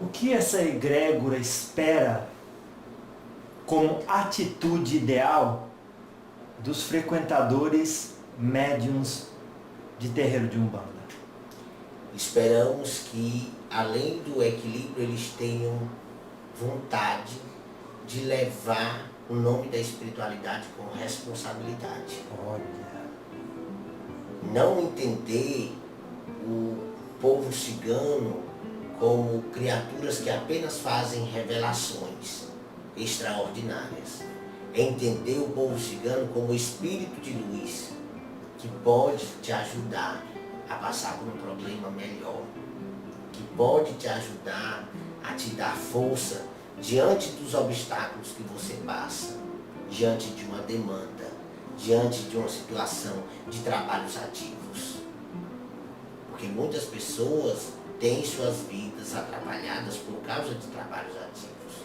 O que essa egrégora espera como atitude ideal dos frequentadores médiuns de terreiro de Umbanda? Esperamos que, além do equilíbrio, eles tenham vontade de levar o nome da espiritualidade com responsabilidade. Olha. Não entender o povo cigano como criaturas que apenas fazem revelações extraordinárias. Entender o povo cigano como espírito de luz que pode te ajudar a passar por um problema melhor, que pode te ajudar a te dar força diante dos obstáculos que você passa, diante de uma demanda, diante de uma situação de trabalhos ativos. Porque muitas pessoas têm suas vidas atrapalhadas por causa de trabalhos ativos.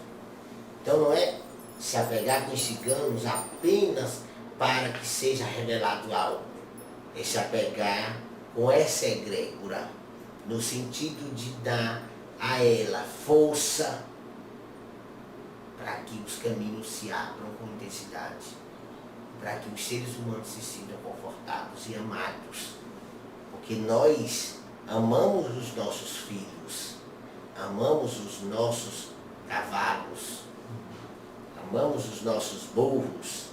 Então não é se apegar com os ciganos apenas para que seja revelado algo, é se apegar com essa egrégora, no sentido de dar a ela força para que os caminhos se abram com intensidade, para que os seres humanos se sintam confortados e amados. Porque nós amamos os nossos filhos, amamos os nossos cavalos, amamos os nossos burros,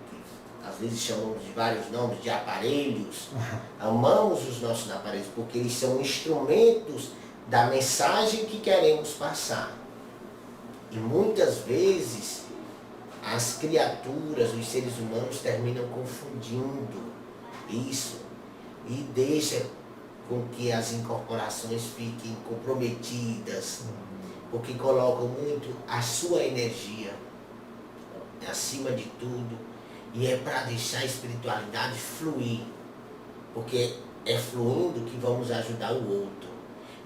que às vezes chamamos de vários nomes, de aparelhos. Amamos os nossos aparelhos porque eles são instrumentos da mensagem que queremos passar. E muitas vezes as criaturas, os seres humanos terminam confundindo isso e deixa com que as incorporações fiquem comprometidas, porque colocam muito a sua energia acima de tudo, e é para deixar a espiritualidade fluir, porque é fluindo que vamos ajudar o outro.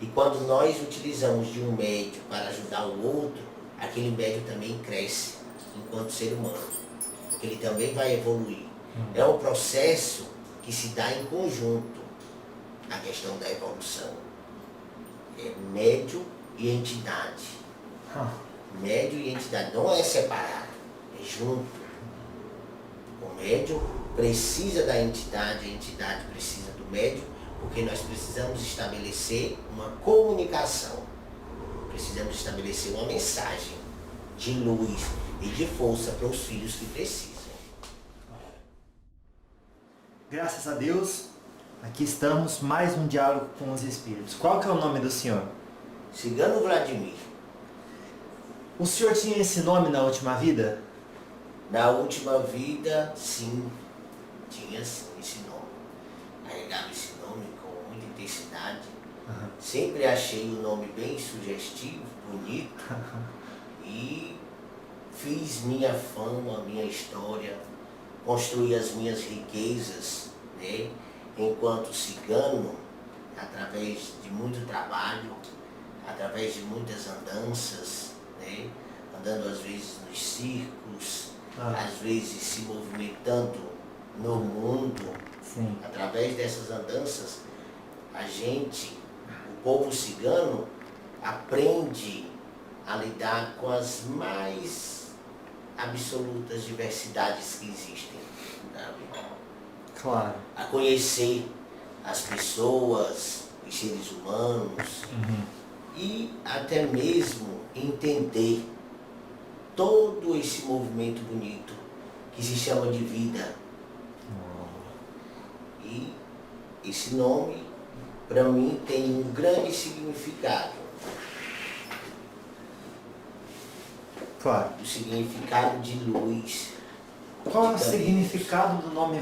E quando nós utilizamos de um médium para ajudar o outro, aquele médium também cresce enquanto ser humano, porque ele também vai evoluir. É um processo que se dá em conjunto, a questão da evolução. É médium e entidade. Médium e entidade, não é separado, é junto. O médium precisa da entidade, a entidade precisa do médium, porque nós precisamos estabelecer uma comunicação, precisamos estabelecer uma mensagem de luz e de força para os filhos que precisam. Graças a Deus, aqui estamos, mais um diálogo com os espíritos. Qual que é o nome do senhor? Cigano Vladimir. O senhor tinha esse nome na última vida? Na última vida, sim, tinha sim esse nome. Carregava esse nome com muita intensidade. Sempre achei o nome bem sugestivo, bonito. E fiz minha fama, minha história, construí as minhas riquezas, né? Enquanto cigano, através de muito trabalho, através de muitas andanças, né? Andando às vezes nos circos, às vezes se movimentando no mundo. Sim. Através dessas andanças, a gente, o povo cigano, aprende a lidar com as mais absolutas diversidades que existem. Sabe? Claro. A conhecer as pessoas, os seres humanos, e até mesmo entender todo esse movimento bonito que se chama de vida. E esse nome, para mim, tem um grande significado. Claro. O significado de luz. Qual é o significado do nome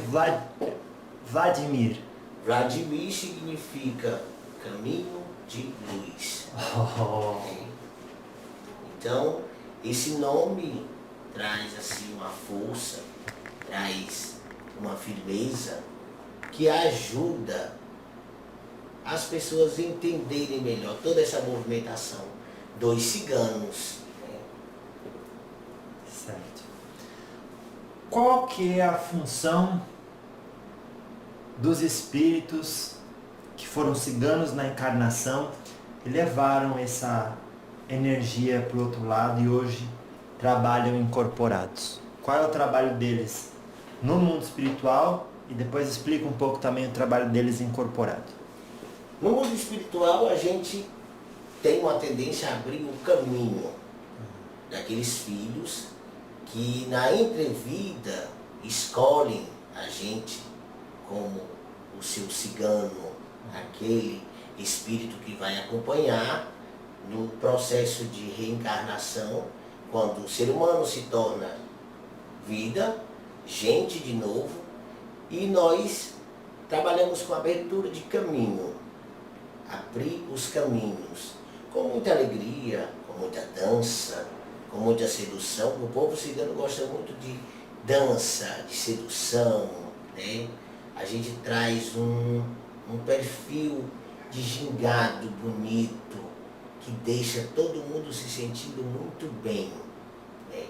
Vladimir? Vladimir significa caminho de luz. Então, esse nome traz assim uma força, traz uma firmeza que ajuda as pessoas a entenderem melhor toda essa movimentação dos ciganos. Certo. Qual que é a função dos espíritos que foram ciganos na encarnação e levaram energia para o outro lado e hoje trabalham incorporados. Qual é o trabalho deles no mundo espiritual? E depois explica um pouco também o trabalho deles incorporado. No mundo espiritual, a gente tem uma tendência a abrir o caminho daqueles filhos que na entrevida escolhem a gente como o seu cigano, aquele espírito que vai acompanhar no processo de reencarnação, quando o ser humano se torna vida, gente de novo, e nós trabalhamos com abertura de caminho, abrir os caminhos, com muita alegria, com muita dança, com muita sedução. O povo cigano gosta muito de dança, de sedução, né? A gente traz um perfil de gingado bonito, que deixa todo mundo se sentindo muito bem, né?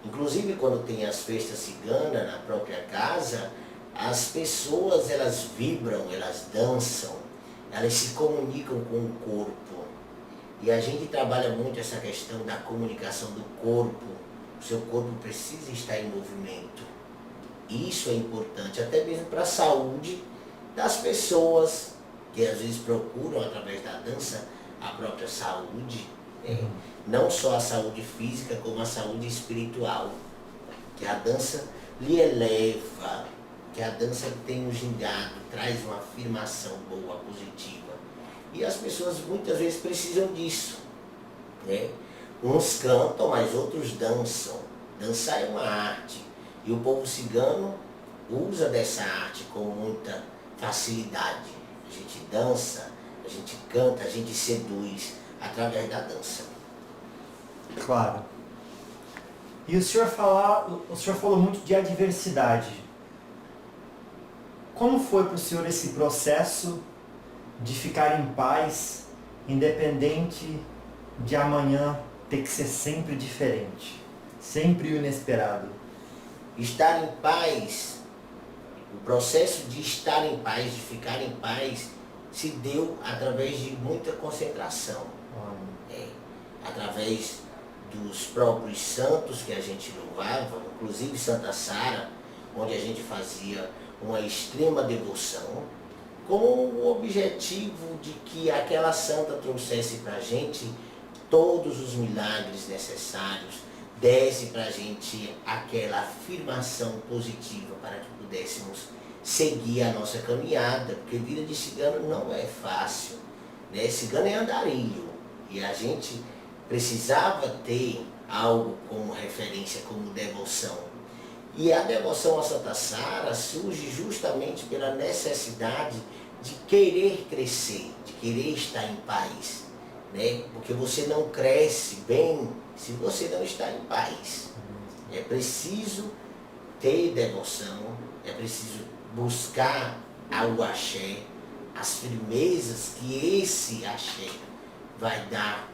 Inclusive quando tem as festas ciganas na própria casa, as pessoas elas vibram, elas dançam, elas se comunicam com o corpo. E a gente trabalha muito essa questão da comunicação do corpo. O seu corpo precisa estar em movimento. Isso é importante, até mesmo para a saúde das pessoas que às vezes procuram, através da dança, a própria saúde, né? Não só a saúde física, como a saúde espiritual. Que a dança lhe eleva, que a dança tem um gingado, traz uma afirmação boa, positiva. E as pessoas muitas vezes precisam disso, né? Uns cantam, mas outros dançam. Dançar é uma arte. E o povo cigano usa dessa arte com muita facilidade. A gente dança, a gente canta, a gente seduz através da dança. Claro. E o senhor falou muito de adversidade. Como foi para o senhor esse processo de ficar em paz, independente de amanhã ter que ser sempre diferente, sempre o inesperado? Estar em paz, o processo de estar em paz, de ficar em paz, se deu através de muita concentração. Através dos próprios santos que a gente louvava, inclusive Santa Sara, onde a gente fazia uma extrema devoção, com o objetivo de que aquela santa trouxesse para a gente todos os milagres necessários, desse para a gente aquela afirmação positiva para que pudéssemos seguir a nossa caminhada, porque vida de cigano não é fácil, né? Cigano é andarilho, e a gente precisava ter algo como referência, como devoção. E a devoção a Santa Sara surge justamente pela necessidade de querer crescer, de querer estar em paz, né? Porque você não cresce bem se você não está em paz. É preciso ter devoção, é preciso buscar o axé, as firmezas que esse axé vai dar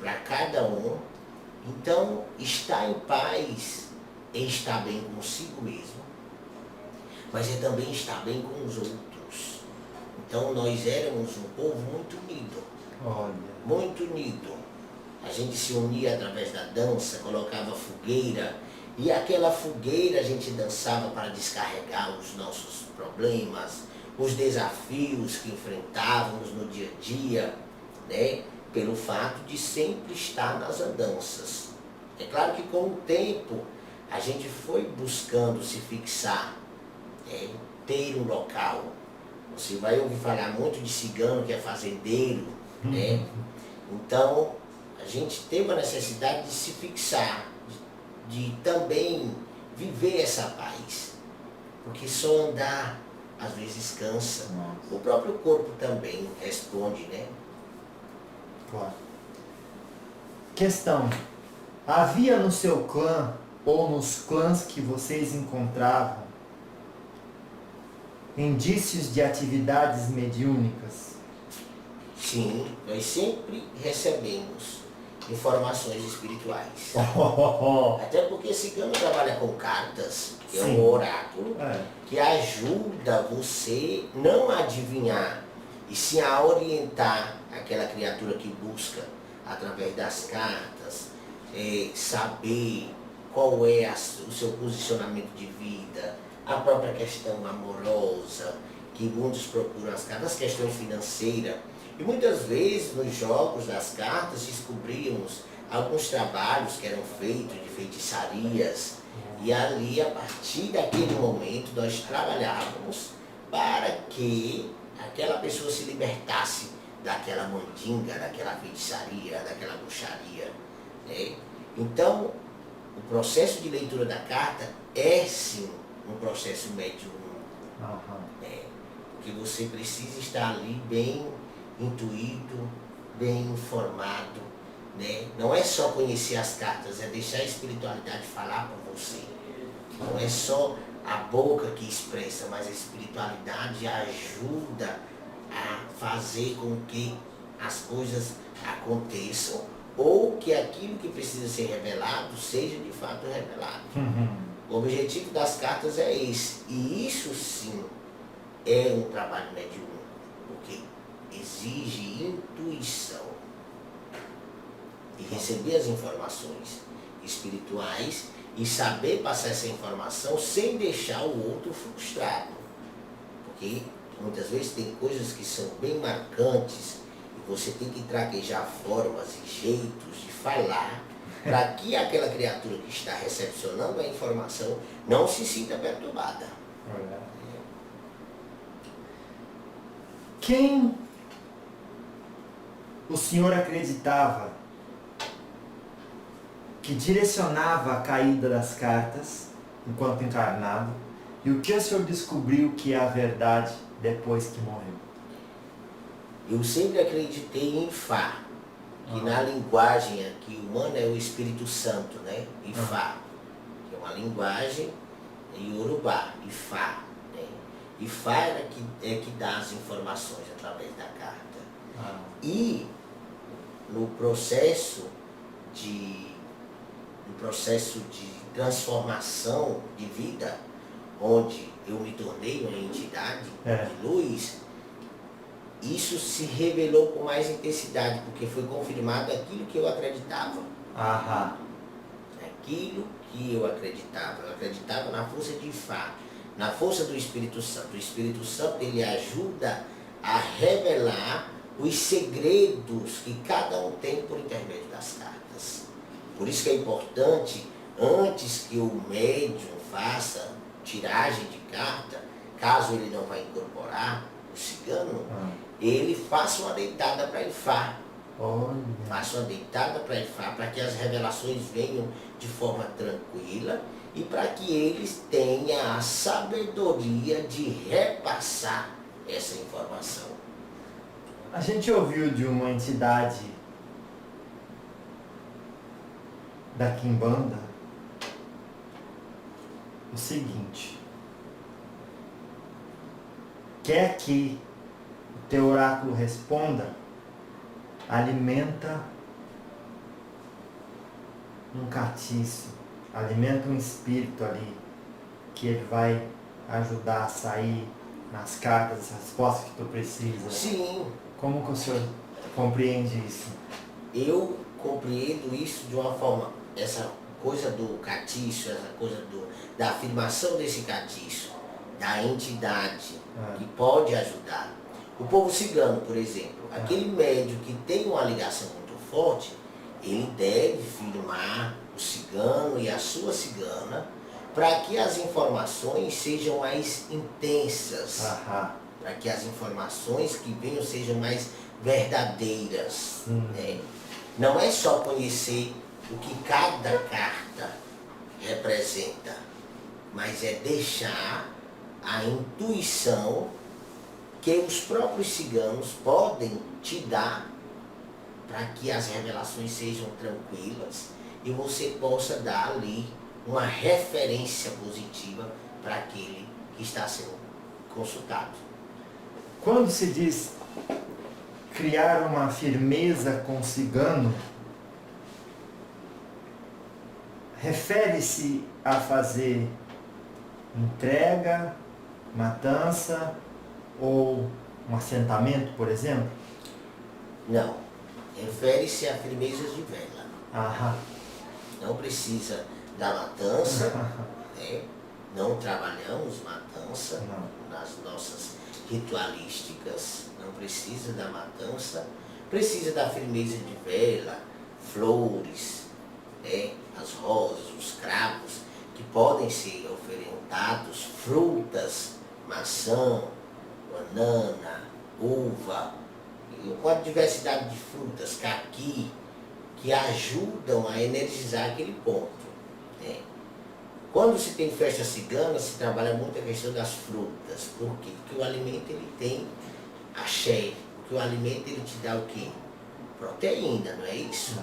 para cada um. Então, estar em paz é estar bem consigo mesmo, mas é também estar bem com os outros. Então, nós éramos um povo muito unido. Olha. Muito unido. A gente se unia através da dança, colocava fogueira, e aquela fogueira a gente dançava para descarregar os nossos problemas, os desafios que enfrentávamos no dia a dia, né? Pelo fato de sempre estar nas andanças. É claro que com o tempo a gente foi buscando se fixar, ter um local. Você vai ouvir falar muito de cigano que é fazendeiro, né? Então, a gente teve a necessidade de se fixar, de também viver essa paz. Porque só andar, às vezes, cansa. O próprio corpo também responde, né? Claro. Questão. Havia no seu clã, ou nos clãs que vocês encontravam, indícios de atividades mediúnicas? Sim, nós sempre recebemos informações espirituais. Até porque cigano trabalha com cartas, que é um oráculo, que ajuda você não a adivinhar, e sim a orientar aquela criatura que busca através das cartas, saber qual é o seu posicionamento de vida, a própria questão amorosa, que muitos procuram as cartas, as questões financeiras. E muitas vezes nos jogos das cartas descobríamos alguns trabalhos que eram feitos de feitiçarias. E ali, a partir daquele momento, nós trabalhávamos para que aquela pessoa se libertasse daquela mandinga, daquela feitiçaria, daquela bruxaria, né? Então, o processo de leitura da carta é sim um processo mediúnico, né? Porque você precisa estar ali bem intuído, bem informado, né? Não é só conhecer as cartas, é deixar a espiritualidade falar por você. Não é só a boca que expressa, mas a espiritualidade ajuda a fazer com que as coisas aconteçam ou que aquilo que precisa ser revelado seja de fato revelado. O objetivo das cartas é esse. E isso sim é um trabalho mediúnico, porque exige intuição e receber as informações espirituais e saber passar essa informação sem deixar o outro frustrado. Porque muitas vezes tem coisas que são bem marcantes e você tem que traquejar formas e jeitos de falar para que aquela criatura que está recepcionando a informação não se sinta perturbada. Quem o senhor acreditava que direcionava a caída das cartas enquanto encarnado, e o que o senhor descobriu que é a verdade depois que morreu? Eu sempre acreditei em Fá, que na linguagem aqui humana é o Espírito Santo, né? Ifá, que é uma linguagem em Yorubá, Ifá, né? Ifá é que dá as informações através da carta. E no processo de transformação de vida, onde eu me tornei uma entidade de luz, isso se revelou com mais intensidade, porque foi confirmado aquilo que eu acreditava. Aquilo que eu acreditava. Eu acreditava na força de Ifá, na força do Espírito Santo. O Espírito Santo, ele ajuda a revelar os segredos que cada um tem por intermédio das cartas. Por isso que é importante, antes que o médium faça tiragem de carta, caso ele não vá incorporar o cigano, ele faça uma deitada para Ifá. Faça uma deitada para Ifá, para que as revelações venham de forma tranquila e para que eles tenham a sabedoria de repassar essa informação. A gente ouviu de uma entidade da Quimbanda o seguinte: quer que o teu oráculo responda, alimenta um catiço, alimenta um espírito ali, que ele vai ajudar a sair nas cartas, as respostas que tu precisa. Sim. Como que o senhor compreende isso? Eu compreendo isso de uma forma, essa coisa do catiço, essa coisa da afirmação desse catiço, da entidade que pode ajudar. O povo cigano, por exemplo, aquele médium que tem uma ligação muito forte, ele deve firmar o cigano e a sua cigana para que as informações sejam mais intensas, para que as informações que venham sejam mais verdadeiras. Né? Não é só conhecer o que cada carta representa, mas é deixar a intuição que os próprios ciganos podem te dar para que as revelações sejam tranquilas e você possa dar ali uma referência positiva para aquele que está sendo consultado. Quando se diz criar uma firmeza com o cigano, refere-se a fazer entrega, matança ou um assentamento, por exemplo? Não. refere-se a firmezas de vela. Aham. Não precisa da matança, né? Não trabalhamos matança Não. nas nossas ritualísticas, não precisa da matança, precisa da firmeza de vela, flores, né? As rosas, os cravos, que podem ser oferendados, frutas, maçã, banana, uva, e uma diversidade de frutas, caqui, que ajudam a energizar aquele ponto, né? Quando se tem festa cigana, se trabalha muito a questão das frutas. Por quê? Porque o alimento ele tem axé, porque o alimento ele te dá o quê? Proteína, não é isso?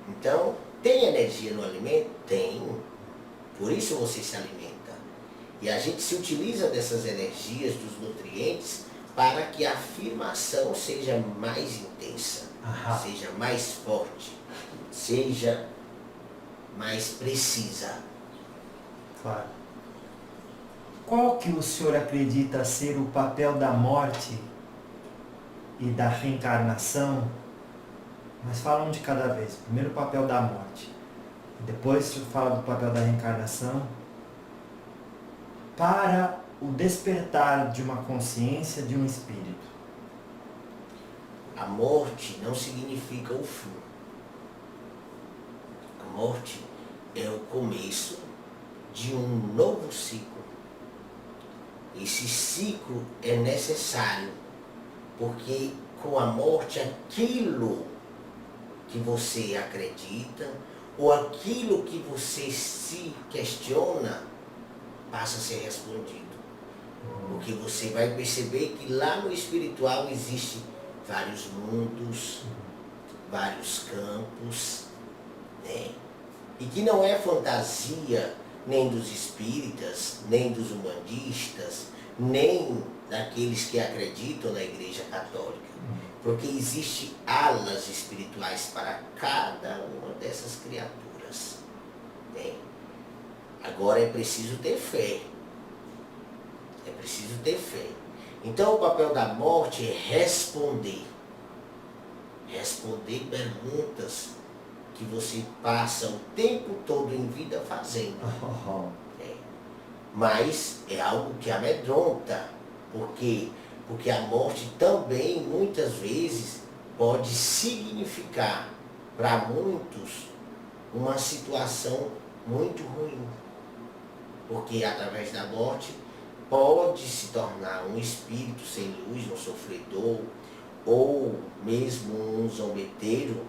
Então, tem energia no alimento? Tem. Por isso você se alimenta. E a gente se utiliza dessas energias, dos nutrientes, para que a afirmação seja mais intensa, seja mais forte, seja mais precisa. Claro. Qual que o senhor acredita ser o papel da morte e da reencarnação? Mas fala um de cada vez. Primeiro o papel da morte. Depois o senhor fala do papel da reencarnação. Para o despertar de uma consciência de um espírito. A morte não significa o fim. A morte é o começo de um novo ciclo. Esse ciclo é necessário, porque com a morte aquilo que você acredita ou aquilo que você se questiona passa a ser respondido. Porque você vai perceber que lá no espiritual existe vários mundos, vários campos, né? E que não é fantasia nem dos espíritas, nem dos umbandistas, nem daqueles que acreditam na Igreja Católica. Porque existe alas espirituais para cada uma dessas criaturas, né? Agora é preciso ter fé. É preciso ter fé. Então o papel da morte é responder. Responder perguntas que você passa o tempo todo em vida fazendo. É. Mas é algo que amedronta. Por quê? Porque a morte também, muitas vezes, pode significar para muitos uma situação muito ruim. Porque através da morte pode se tornar um espírito sem luz, um sofredor, ou mesmo um zombeteiro,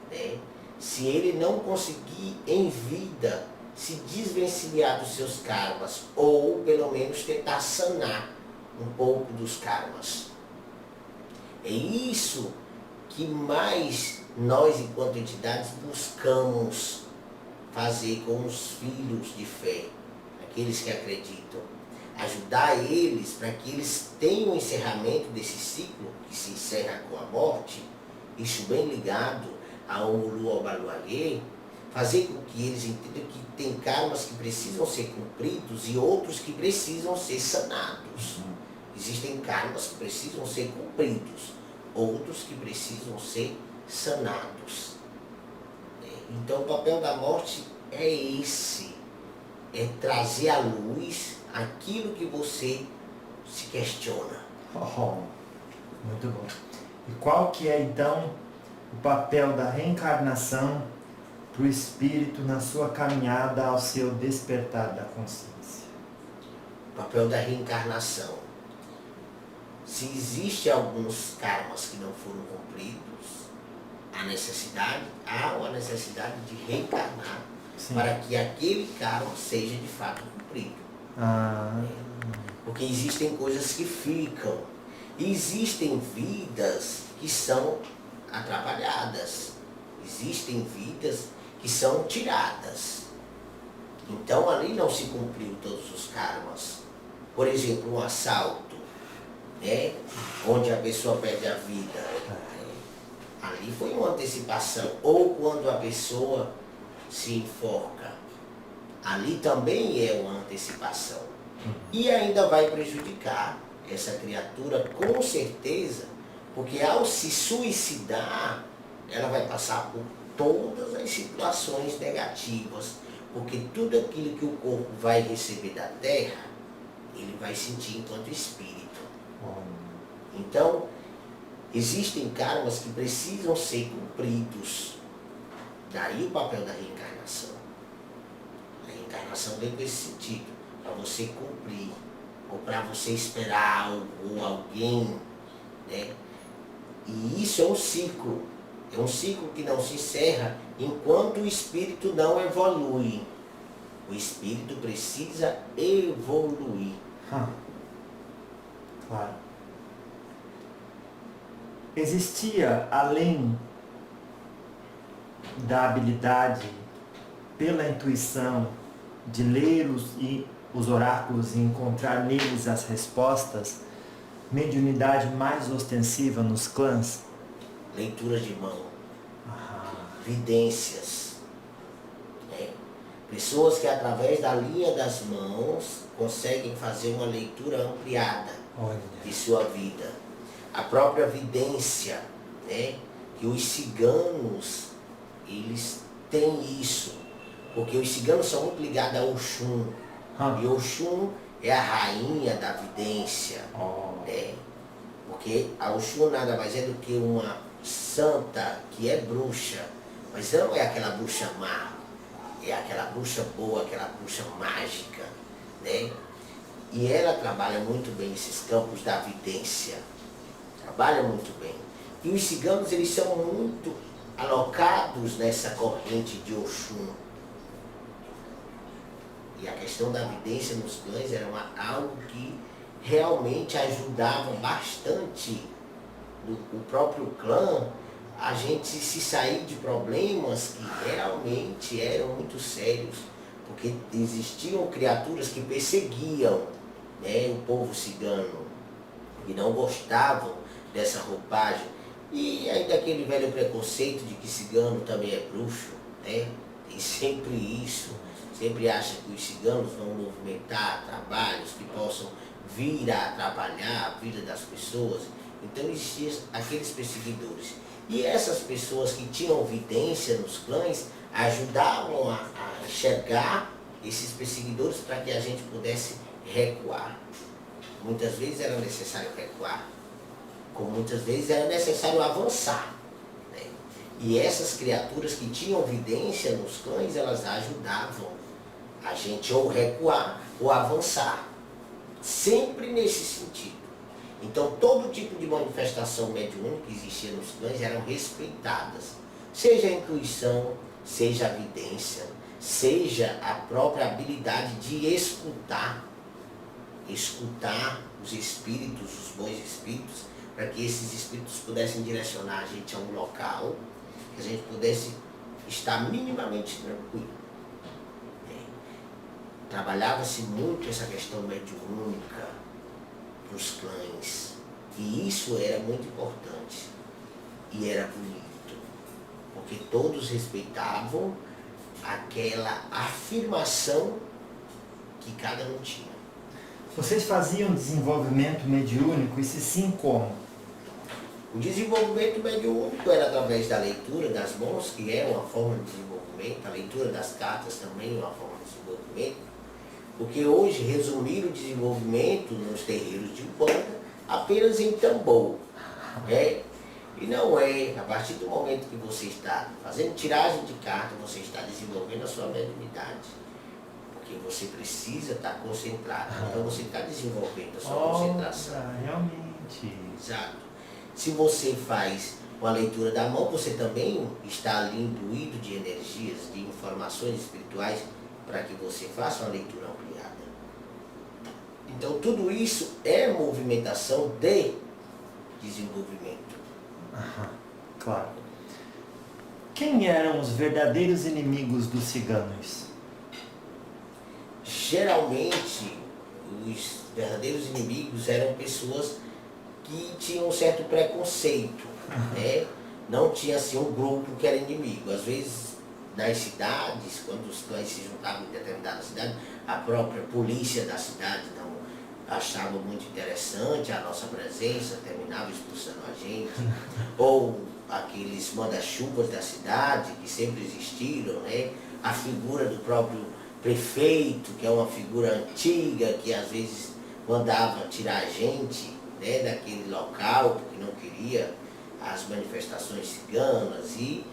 né? Se ele não conseguir em vida se desvencilhar dos seus karmas, ou pelo menos tentar sanar um pouco dos karmas. É isso que mais nós, enquanto entidades, buscamos fazer com os filhos de fé, aqueles que acreditam. Ajudar eles para que eles tenham o encerramento desse ciclo, que se encerra com a morte, isso bem ligado ao Ulu Obaluayê, fazer com que eles entendam que tem karmas que precisam ser cumpridos e outros que precisam ser sanados. Existem karmas que precisam ser cumpridos, outros que precisam ser sanados. Então o papel da morte é esse, é trazer à luz aquilo que você se questiona. Muito bom. E qual que é então o papel da reencarnação para o espírito na sua caminhada ao seu despertar da consciência? O papel da reencarnação. Se existe alguns karmas que não foram cumpridos, há uma necessidade de reencarnar. Sim. Para que aquele karma seja de fato cumprido. Porque existem coisas que ficam. E existem vidas que são atrapalhadas. Existem vidas que são tiradas. Então ali não se cumpriu todos os karmas. Por exemplo, um assalto, né? Onde a pessoa perde a vida. Ali foi uma antecipação. Ou quando a pessoa se enforca. Ali também é uma antecipação. E ainda vai prejudicar essa criatura com certeza, porque ao se suicidar, ela vai passar por todas as situações negativas, porque tudo aquilo que o corpo vai receber da terra, ele vai sentir enquanto espírito. Então, existem karmas que precisam ser cumpridos. Daí o papel da reencarnação. A reencarnação vem com esse sentido, para você cumprir, ou para você esperar algo ou alguém, né? E isso é um ciclo que não se encerra enquanto o espírito não evolui. O espírito precisa evoluir. Claro. Existia, além da habilidade pela intuição de ler os oráculos e encontrar neles as respostas, mediunidade mais ostensiva nos clãs? Leitura de mão, vidências, né? Pessoas que através da linha das mãos conseguem fazer uma leitura ampliada de sua vida. A própria vidência, né? Que os ciganos, eles têm isso, porque os ciganos são muito ligados a Oxum, e Oxum é a rainha da vidência, né? Porque a Oxum nada mais é do que uma santa que é bruxa, mas não é aquela bruxa má, é aquela bruxa boa, aquela bruxa mágica, né? E ela trabalha muito bem esses campos da vidência, trabalha muito bem. E os ciganos, eles são muito alocados nessa corrente de Oxum. E a questão da vidência nos clãs era algo que realmente ajudava bastante o próprio clã a gente se sair de problemas que realmente eram muito sérios, porque existiam criaturas que perseguiam, né, o povo cigano e não gostavam dessa roupagem. E ainda aquele velho preconceito de que cigano também é bruxo, né? Tem sempre isso, sempre acha que os ciganos vão movimentar trabalhos que possam vir a atrapalhar a vida das pessoas. Então existiam aqueles perseguidores. E essas pessoas que tinham vidência nos clãs ajudavam a enxergar esses perseguidores para que a gente pudesse recuar. Muitas vezes era necessário recuar, como muitas vezes era necessário avançar, né? E essas criaturas que tinham vidência nos clãs, elas ajudavam a gente ou recuar ou avançar, sempre nesse sentido. Então todo tipo de manifestação mediúnica que existia nos clãs eram respeitadas, seja a intuição, seja a vidência, seja a própria habilidade de escutar os espíritos, os bons espíritos, para que esses espíritos pudessem direcionar a gente a um local, que a gente pudesse estar minimamente tranquilo. Trabalhava-se muito essa questão mediúnica nos clãs, e isso era muito importante, e era bonito, porque todos respeitavam aquela afirmação que cada um tinha. Vocês faziam desenvolvimento mediúnico, e se sim, como? O desenvolvimento mediúnico era através da leitura das mãos, que é uma forma de desenvolvimento, a leitura das cartas também é uma forma de desenvolvimento, porque hoje resumir o desenvolvimento nos terreiros de Umbanda apenas em tambor, né? E não é, a partir do momento que você está fazendo tiragem de carta, você está desenvolvendo a sua mediunidade. Porque você precisa estar concentrado. Então você está desenvolvendo a sua concentração. Realmente. Exato. Se você faz uma leitura da mão, você também está ali imbuído de energias, de informações espirituais, para que você faça uma leitura ampliada. Então tudo isso é movimentação de desenvolvimento. Claro. Quem eram os verdadeiros inimigos dos ciganos? Geralmente, os verdadeiros inimigos eram pessoas que tinham um certo preconceito, né? Não tinha assim um grupo que era inimigo. Às vezes, nas cidades, quando os clãs se juntavam em determinada cidade, a própria polícia da cidade não achava muito interessante a nossa presença, terminava expulsando a gente, ou aqueles manda-chuvas da cidade que sempre existiram, né? A figura do próprio prefeito, que é uma figura antiga, que às vezes mandava tirar a gente, né, daquele local, porque não queria as manifestações ciganas. E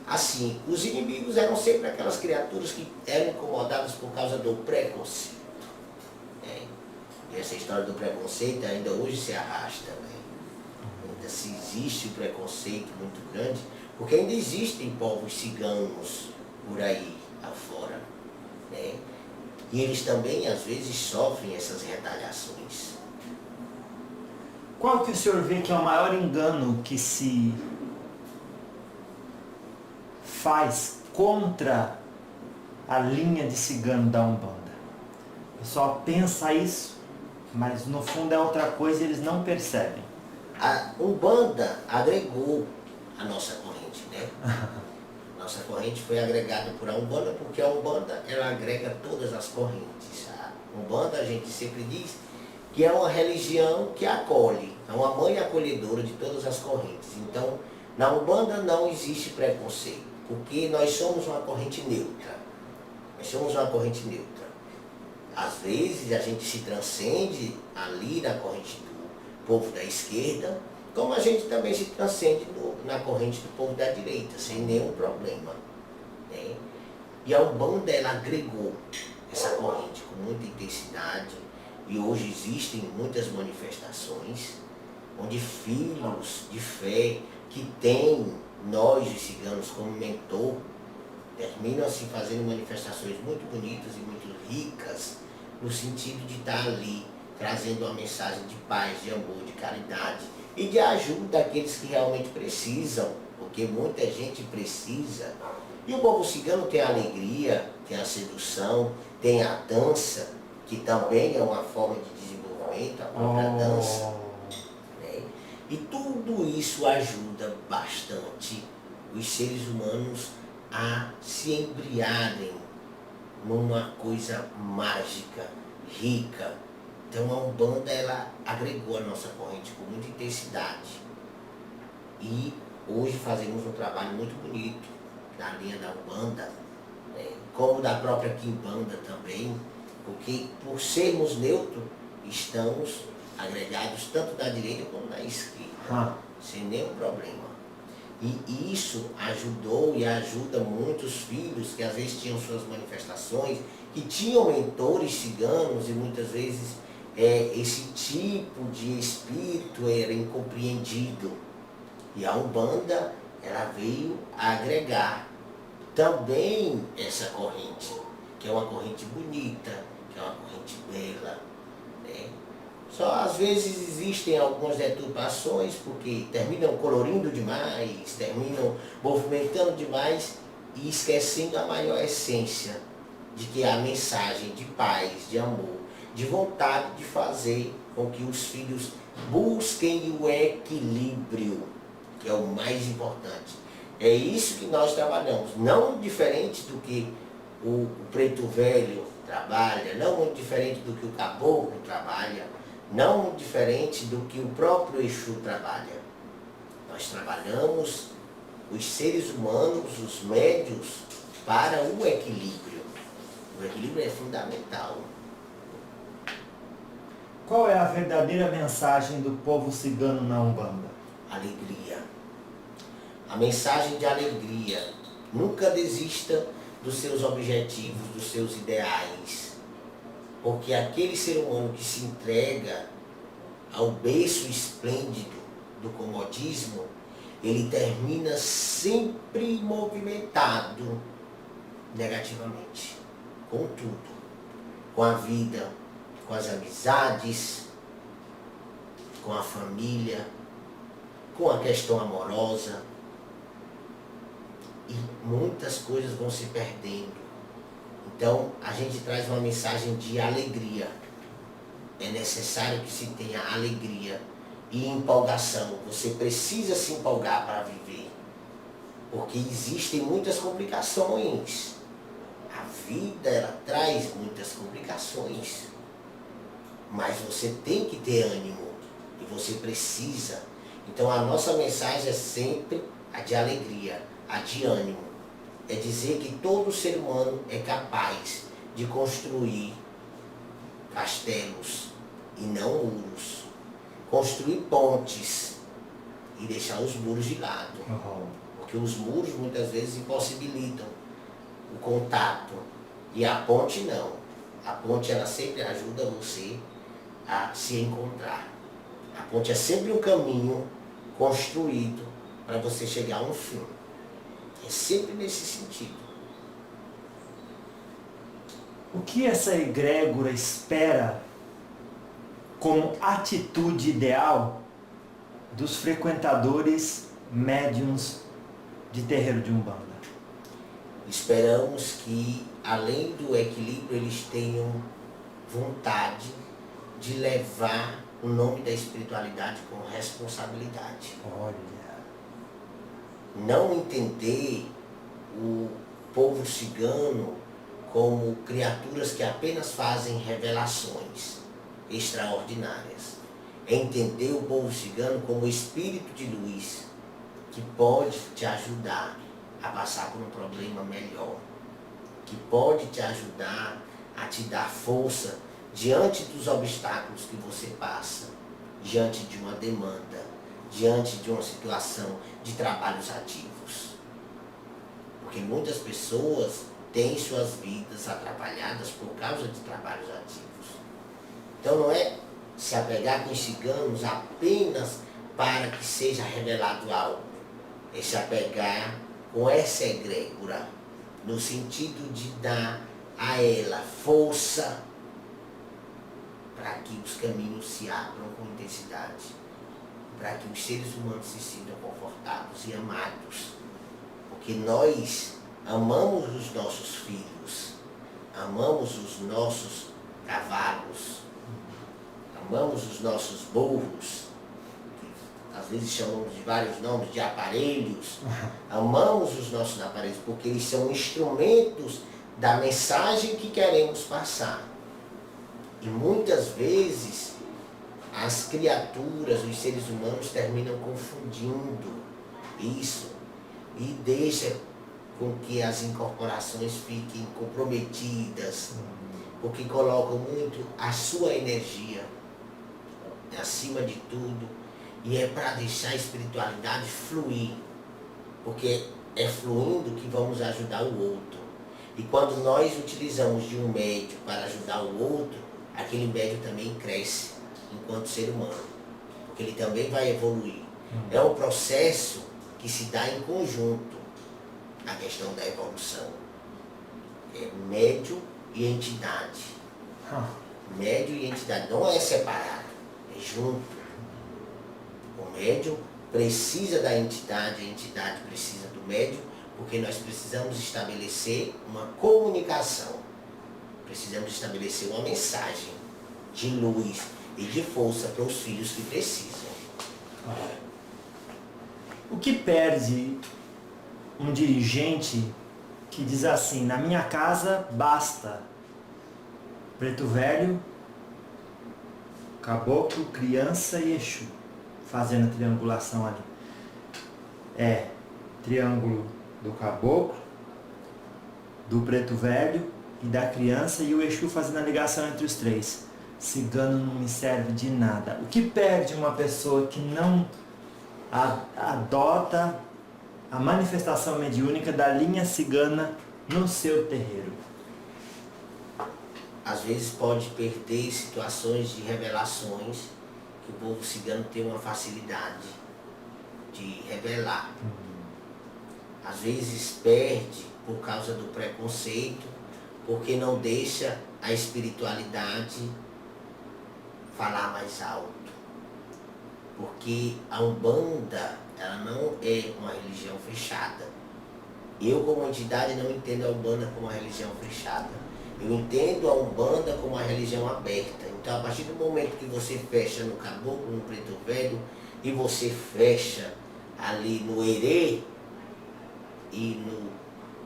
assim, os inimigos eram sempre aquelas criaturas que eram incomodadas por causa do preconceito, né? E essa história do preconceito ainda hoje se arrasta, né? Ainda se existe um preconceito muito grande, porque ainda existem povos ciganos por aí afora, né? E eles também às vezes sofrem essas retaliações. Qual que o senhor vê que é o maior engano que se faz contra a linha de cigano da Umbanda? O pessoal pensa isso, mas no fundo é outra coisa e eles não percebem. A Umbanda agregou a nossa corrente, né? Nossa corrente foi agregada por a Umbanda, porque a Umbanda ela agrega todas as correntes. A Umbanda, a gente sempre diz que é uma religião que acolhe, é uma mãe acolhedora de todas as correntes. Então, na Umbanda não existe preconceito, porque nós somos uma corrente neutra. Nós somos uma corrente neutra. Às vezes a gente se transcende ali na corrente do povo da esquerda, como a gente também se transcende na corrente do povo da direita, sem nenhum problema, né? E a Umbanda ela agregou essa corrente com muita intensidade, e hoje existem muitas manifestações onde filhos de fé que têm nós, os ciganos, como mentor, terminam assim fazendo manifestações muito bonitas e muito ricas, no sentido de estar ali trazendo uma mensagem de paz, de amor, de caridade e de ajuda àqueles que realmente precisam, porque muita gente precisa. E o povo cigano tem a alegria, tem a sedução, tem a dança, que também é uma forma de desenvolvimento, a própria dança, né? E tudo isso ajuda bastante os seres humanos a se embriagarem numa coisa mágica, rica. Então a Umbanda ela agregou a nossa corrente com muita intensidade. E hoje fazemos um trabalho muito bonito na linha da Umbanda, né? Como da própria Quimbanda também, porque por sermos neutros, estamos agregados tanto da direita como da esquerda, sem nenhum problema. E isso ajudou e ajuda muitos filhos que às vezes tinham suas manifestações, que tinham mentores ciganos, e muitas vezes esse tipo de espírito era incompreendido. E a Umbanda ela veio agregar também essa corrente, que é uma corrente bonita, que é uma corrente bela, né? Só às vezes existem algumas deturpações, porque terminam colorindo demais, terminam movimentando demais e esquecendo a maior essência, de que é a mensagem de paz, de amor, de vontade de fazer com que os filhos busquem o equilíbrio, que é o mais importante. É isso que nós trabalhamos, não diferente do que o preto velho trabalha, não muito diferente do que o caboclo trabalha, não muito diferente do que o próprio Exu trabalha. Nós trabalhamos os seres humanos, os médios, para o equilíbrio. O equilíbrio é fundamental. Qual é a verdadeira mensagem do povo cigano na Umbanda? Alegria. A mensagem de alegria. Nunca desista dos seus objetivos, dos seus ideais. Porque aquele ser humano que se entrega ao berço esplêndido do comodismo, ele termina sempre movimentado negativamente, com tudo, com a vida, com as amizades, com a família, com a questão amorosa, e muitas coisas vão se perdendo. Então, a gente traz uma mensagem de alegria. É necessário que se tenha alegria e empolgação. Você precisa se empolgar para viver, porque existem muitas complicações. A vida, ela traz muitas complicações, mas você tem que ter ânimo e você precisa. Então, a nossa mensagem é sempre a de alegria, a de ânimo. É dizer que todo ser humano é capaz de construir castelos e não muros. Construir pontes e deixar os muros de lado. Porque os muros muitas vezes impossibilitam o contato. E a ponte não. A ponte ela sempre ajuda você a se encontrar. A ponte é sempre um caminho construído para você chegar a um fim. É sempre nesse sentido. O que essa egrégora espera como atitude ideal dos frequentadores médiuns de terreiro de Umbanda? Esperamos que, além do equilíbrio, eles tenham vontade de levar o nome da espiritualidade com responsabilidade. Olha. Não entender o povo cigano como criaturas que apenas fazem revelações extraordinárias. É entender o povo cigano como espírito de luz que pode te ajudar a passar por um problema melhor, que pode te ajudar a te dar força diante dos obstáculos que você passa, diante de uma demanda, diante de uma situação de trabalhos ativos. Porque muitas pessoas têm suas vidas atrapalhadas por causa de trabalhos ativos. Então não é se apegar com os ciganos apenas para que seja revelado algo. É se apegar com essa egrégora, no sentido de dar a ela força para que os caminhos se abram com intensidade, para que os seres humanos se sintam confortados e amados. Porque nós amamos os nossos filhos, amamos os nossos cavalos, amamos os nossos burros, que às vezes chamamos de vários nomes, de aparelhos. Amamos os nossos aparelhos porque eles são instrumentos da mensagem que queremos passar. E muitas vezes as criaturas, os seres humanos terminam confundindo isso e deixa com que as incorporações fiquem comprometidas, porque colocam muito a sua energia acima de tudo, e é para deixar a espiritualidade fluir, porque é fluindo que vamos ajudar o outro. E quando nós utilizamos de um médium para ajudar o outro, aquele médium também cresce enquanto ser humano, porque ele também vai evoluir. É um processo que se dá em conjunto, a questão da evolução. É médium e entidade. Médium e entidade não é separado, é junto. O médium precisa da entidade, a entidade precisa do médium, porque nós precisamos estabelecer uma comunicação. Precisamos estabelecer uma mensagem de luz e de força para os filhos que precisam. O que perde um dirigente que diz assim: na minha casa basta preto velho, caboclo, criança e Exu, fazendo a triangulação ali. É triângulo do caboclo, do preto velho e da criança, e o Exu fazendo a ligação entre os três. Cigano não me serve de nada. O que perde uma pessoa que não adota a manifestação mediúnica da linha cigana no seu terreiro? Às vezes pode perder situações de revelações que o povo cigano tem uma facilidade de revelar. Às vezes perde por causa do preconceito, porque não deixa a espiritualidade falar mais alto. Porque a Umbanda, ela não é uma religião fechada. Eu, como entidade, não entendo a Umbanda como uma religião fechada. Eu entendo a Umbanda como uma religião aberta. Então, a partir do momento que você fecha no caboclo, no preto velho, e você fecha ali no Herê e no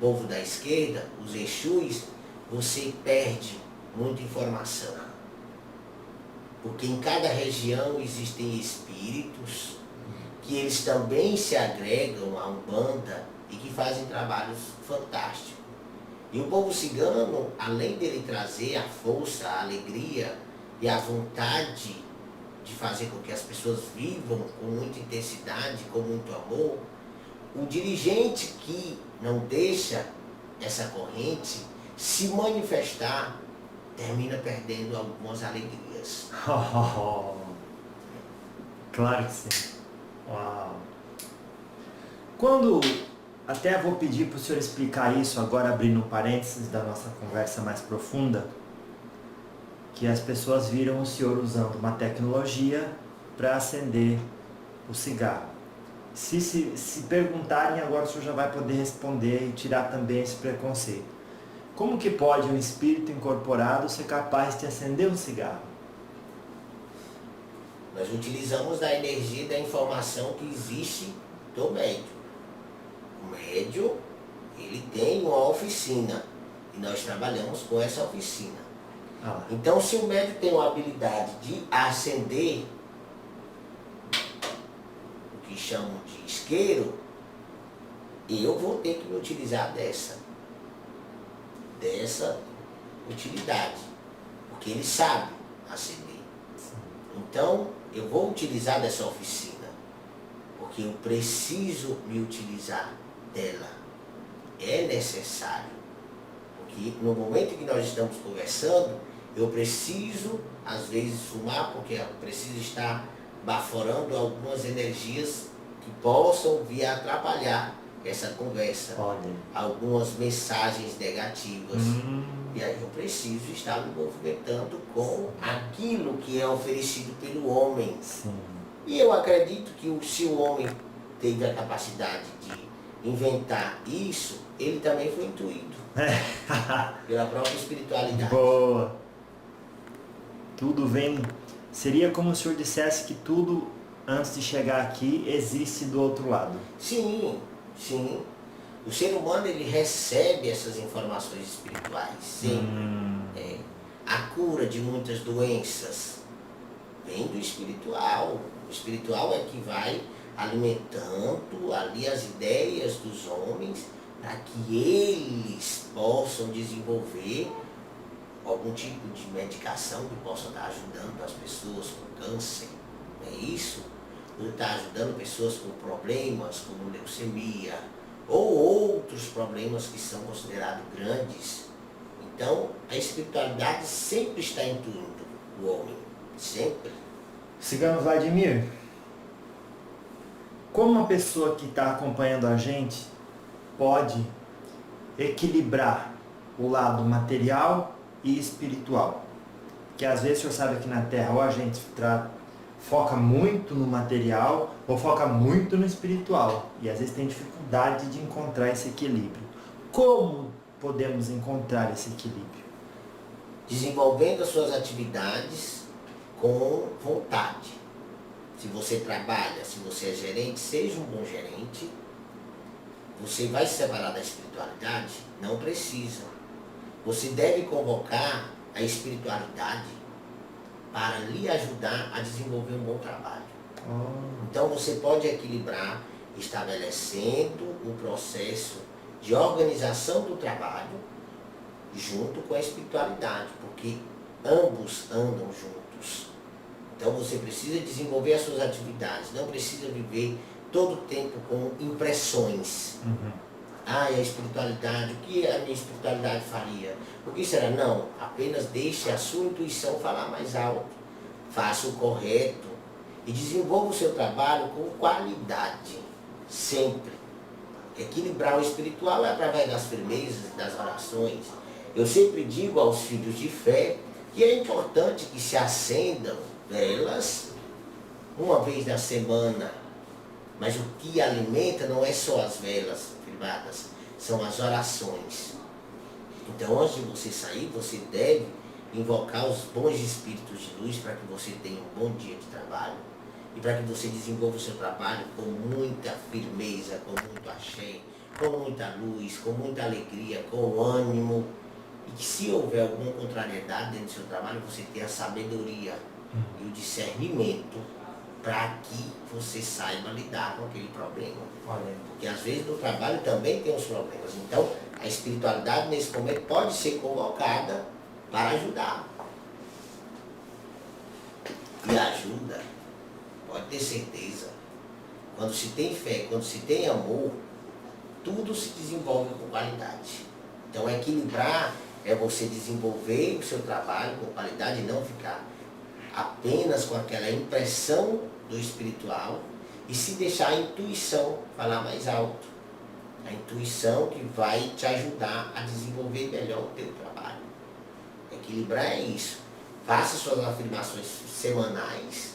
povo da esquerda, os Exus, você perde muita informação. Porque em cada região existem espíritos que eles também se agregam à Umbanda e que fazem trabalhos fantásticos. E o povo cigano, além dele trazer a força, a alegria e a vontade de fazer com que as pessoas vivam com muita intensidade, com muito amor, o dirigente que não deixa essa corrente se manifestar termina perdendo algumas alegrias. Claro que sim. Uau. Quando, até vou pedir para o senhor explicar isso, agora abrindo um parênteses da nossa conversa mais profunda, que as pessoas viram o senhor usando uma tecnologia para acender o cigarro. Se perguntarem, agora o senhor já vai poder responder e tirar também esse preconceito. Como que pode um espírito incorporado ser capaz de acender um cigarro? Nós utilizamos da energia e da informação que existe do médium. O médium, ele tem uma oficina e nós trabalhamos com essa oficina. Então, se o médium tem uma habilidade de acender o que chamam de isqueiro, eu vou ter que me utilizar dessa utilidade, porque ele sabe acender. Então, eu vou utilizar dessa oficina, porque eu preciso me utilizar dela. É necessário. Porque no momento em que nós estamos conversando, eu preciso, às vezes, fumar, porque eu preciso estar baforando algumas energias que possam vir a atrapalhar essa conversa. Algumas mensagens negativas. E aí eu preciso estar me movimentando com aquilo que é oferecido pelo homem. Sim. E eu acredito que se o homem teve a capacidade de inventar isso, ele também foi intuído pela própria espiritualidade. Boa! Tudo vem... Seria como o senhor dissesse que tudo, antes de chegar aqui, existe do outro lado. Sim, sim. O ser humano, ele recebe essas informações espirituais, sim. A cura de muitas doenças vem do espiritual. O espiritual é que vai alimentando ali as ideias dos homens para que eles possam desenvolver algum tipo de medicação que possa estar ajudando as pessoas com câncer. Não é isso? Ou está ajudando pessoas com problemas como leucemia, ou outros problemas que são considerados grandes. Então, a espiritualidade sempre está intuindo o homem, sempre. Cigano Vladimir, como uma pessoa que está acompanhando a gente pode equilibrar o lado material e espiritual? Que às vezes o senhor sabe que na Terra ou a gente foca muito no material ou foca muito no espiritual. E às vezes tem dificuldade de encontrar esse equilíbrio. Como podemos encontrar esse equilíbrio? Desenvolvendo as suas atividades com vontade. Se você trabalha, se você é gerente, seja um bom gerente. Você vai se separar da espiritualidade? Não precisa. Você deve convocar a espiritualidade para lhe ajudar a desenvolver um bom trabalho. Então você pode equilibrar estabelecendo um processo de organização do trabalho junto com a espiritualidade, porque ambos andam juntos. Então você precisa desenvolver as suas atividades, não precisa viver todo o tempo com impressões. A espiritualidade, o que a minha espiritualidade faria? O que será? Não, apenas deixe a sua intuição falar mais alto. Faça o correto e desenvolva o seu trabalho com qualidade, sempre. Equilibrar o espiritual é através das firmezas, das orações. Eu sempre digo aos filhos de fé que é importante que se acendam velas uma vez na semana. Mas o que alimenta não é só as velas privadas, são as orações. Então, antes de você sair, você deve invocar os bons espíritos de luz para que você tenha um bom dia de trabalho e para que você desenvolva o seu trabalho com muita firmeza, com muito axé, com muita luz, com muita alegria, com ânimo. E que se houver alguma contrariedade dentro do seu trabalho, você tenha a sabedoria e o discernimento para que você saiba lidar com aquele problema. Olha aí. Porque às vezes no trabalho também tem os problemas. Então, a espiritualidade nesse momento pode ser convocada para ajudar. E ajuda, pode ter certeza, quando se tem fé, quando se tem amor, tudo se desenvolve com qualidade. Então, equilibrar é você desenvolver o seu trabalho com qualidade e não ficar apenas com aquela impressão do espiritual e se deixar a intuição falar mais alto. A intuição que vai te ajudar a desenvolver melhor o teu trabalho. Equilibrar é isso. Faça suas afirmações semanais,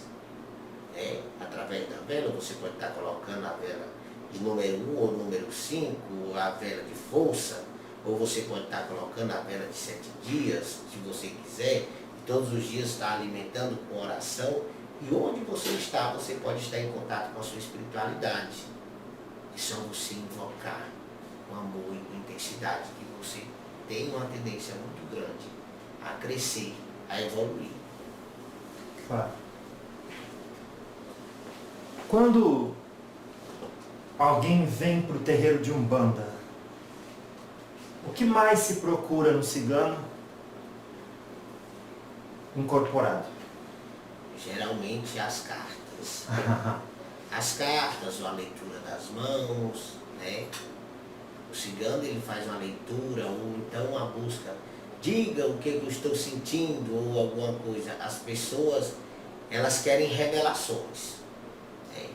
né? Através da vela. Você pode estar colocando a vela de número 1 ou número 5, ou a vela de força, ou você pode estar colocando a vela de 7 dias, se você quiser, e todos os dias estar alimentando com oração. E onde você está, você pode estar em contato com a sua espiritualidade. É só você invocar com amor e com intensidade, que você tem uma tendência muito grande a crescer, a evoluir. Claro. Quando alguém vem para o terreiro de Umbanda, o que mais se procura no cigano incorporado? Geralmente as cartas. As cartas ou a leitura das mãos, né? O cigano ele faz uma leitura ou então uma busca. Diga o que eu estou sentindo ou alguma coisa. As pessoas, elas querem revelações. Né?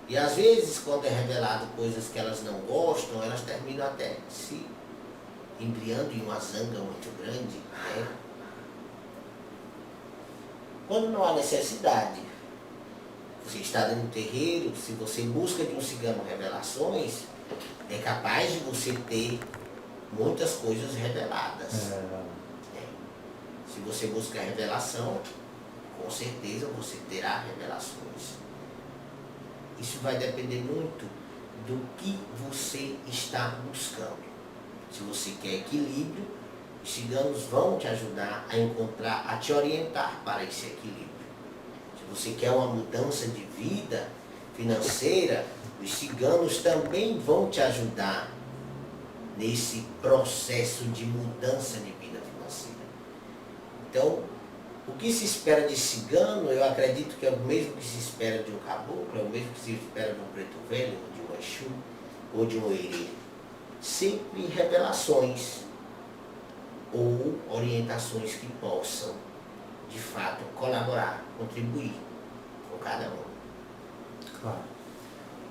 E às vezes, quando é revelado coisas que elas não gostam, elas terminam até se embriando em uma zanga muito grande. Né? Quando não há necessidade, você está dentro do terreiro, se você busca de um cigano revelações, é capaz de você ter muitas coisas reveladas. Né? Se você busca revelação, com certeza você terá revelações. Isso vai depender muito do que você está buscando. Se você quer equilíbrio, os ciganos vão te ajudar a encontrar, a te orientar para esse equilíbrio. Se você quer uma mudança de vida financeira, os ciganos também vão te ajudar nesse processo de mudança de vida financeira. Então, o que se espera de cigano, eu acredito que é o mesmo que se espera de um caboclo, é o mesmo que se espera de um preto velho, ou de um Exu, ou de um Herê. Sempre revelações ou orientações que possam, de fato, colaborar, contribuir com cada um. Claro.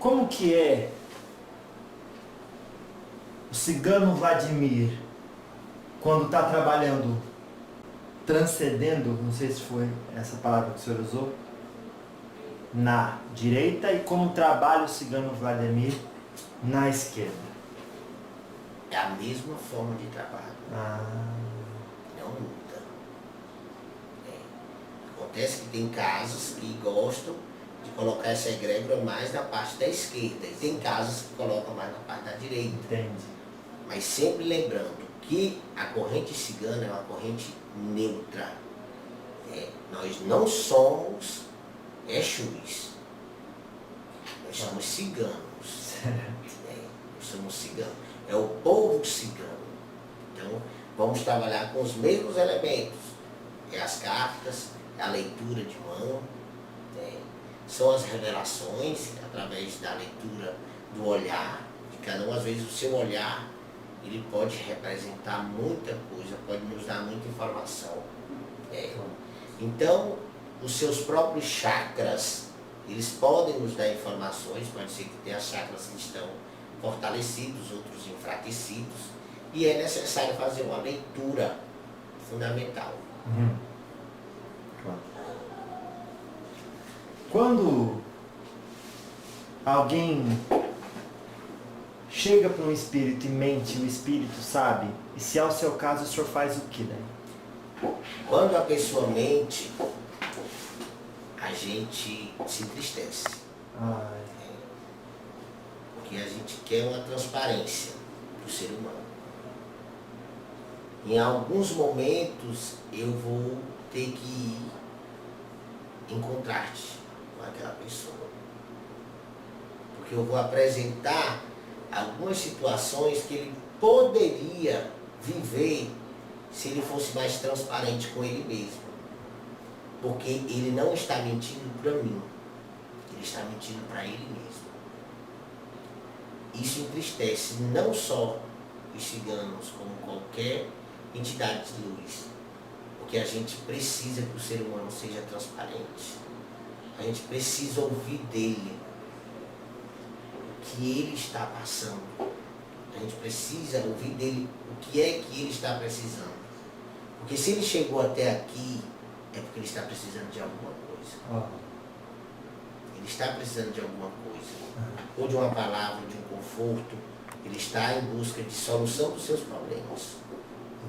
Como que é o cigano Vladimir quando está trabalhando, transcendendo, não sei se foi essa palavra que o senhor usou, na direita, e como trabalha o cigano Vladimir na esquerda? É a mesma forma de trabalho. Não muda. Acontece que tem casos que gostam de colocar essa egrégora mais na parte da esquerda, e tem casos que colocam mais na parte da direita. Entende? Mas sempre lembrando que a corrente cigana é uma corrente neutra. Nós não somos Exus. Nós somos ciganos. Nós somos ciganos. É o povo cigano. Então, vamos trabalhar com os mesmos elementos. É as cartas, é a leitura de mão, são as revelações, através da leitura do olhar de cada um. Às vezes o seu olhar, ele pode representar muita coisa, pode nos dar muita informação. Então, os seus próprios chakras, eles podem nos dar informações, pode ser que tenha chakras que estão fortalecidos, outros enfraquecidos, e é necessário fazer uma leitura fundamental. Claro. Quando alguém chega para um espírito e mente, o espírito sabe, e se é o seu caso, o senhor faz o que, né? Quando a pessoa mente, a gente se entristece. Porque a gente quer uma transparência do ser humano. Em alguns momentos eu vou ter que encontrar-te, com aquela pessoa. Porque eu vou apresentar algumas situações que ele poderia viver se ele fosse mais transparente com ele mesmo. Porque ele não está mentindo para mim, ele está mentindo para ele mesmo. Isso entristece não só os ciganos, como qualquer entidade de luz. Porque a gente precisa que o ser humano seja transparente. A gente precisa ouvir dele o que ele está passando. A gente precisa ouvir dele o que é que ele está precisando. Porque se ele chegou até aqui, é porque ele está precisando de alguma coisa. Ele está precisando de alguma coisa. Ou de uma palavra, de um conforto. Ele está em busca de solução dos seus problemas.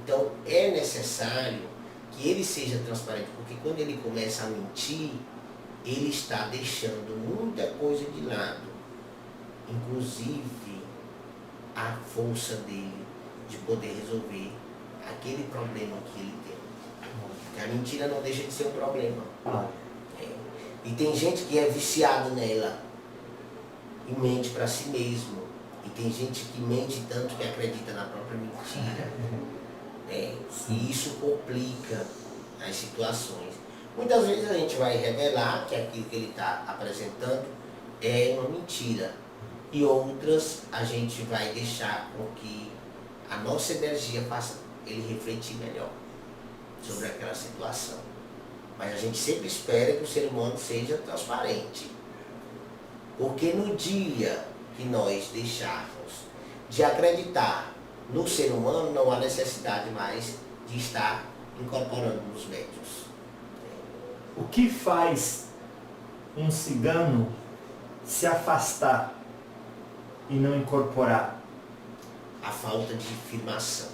Então é necessário que ele seja transparente, porque quando ele começa a mentir, ele está deixando muita coisa de lado. Inclusive a força dele de poder resolver aquele problema que ele tem. Porque a mentira não deixa de ser um problema. E tem gente que é viciado nela e mente para si mesmo. E tem gente que mente tanto que acredita na própria mentira. E isso complica as situações. Muitas vezes a gente vai revelar que aquilo que ele está apresentando é uma mentira. E outras a gente vai deixar com que a nossa energia faça ele refletir melhor sobre aquela situação. Mas a gente sempre espera que o ser humano seja transparente. Porque no dia que nós deixarmos de acreditar no ser humano, não há necessidade mais de estar incorporando nos médiuns. O que faz um cigano se afastar e não incorporar? A falta de firmação.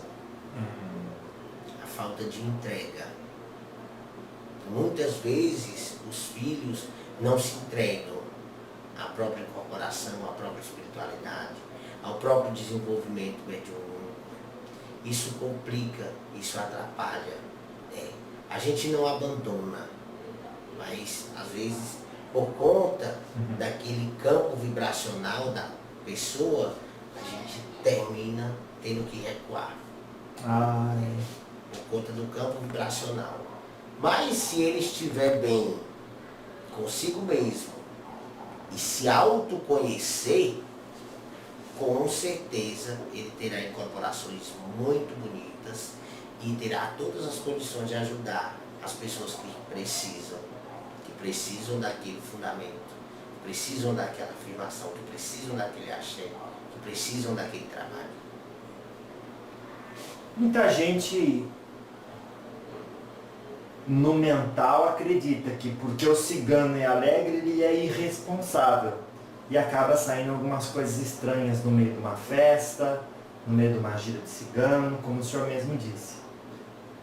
A falta de entrega. Muitas vezes os filhos não se entregam à própria incorporação, à própria espiritualidade, ao próprio desenvolvimento mediúnico. Isso complica, isso atrapalha. A gente não abandona, mas às vezes por conta daquele campo vibracional da pessoa, a gente termina tendo que recuar. Por conta do campo vibracional. Mas se ele estiver bem consigo mesmo e se autoconhecer, com certeza ele terá incorporações muito bonitas e terá todas as condições de ajudar as pessoas que precisam daquele fundamento, que precisam daquela afirmação, que precisam daquele axé, que precisam daquele trabalho. Muita gente no mental acredita que porque o cigano é alegre, ele é irresponsável. E acaba saindo algumas coisas estranhas no meio de uma festa, no meio de uma gira de cigano, como o senhor mesmo disse.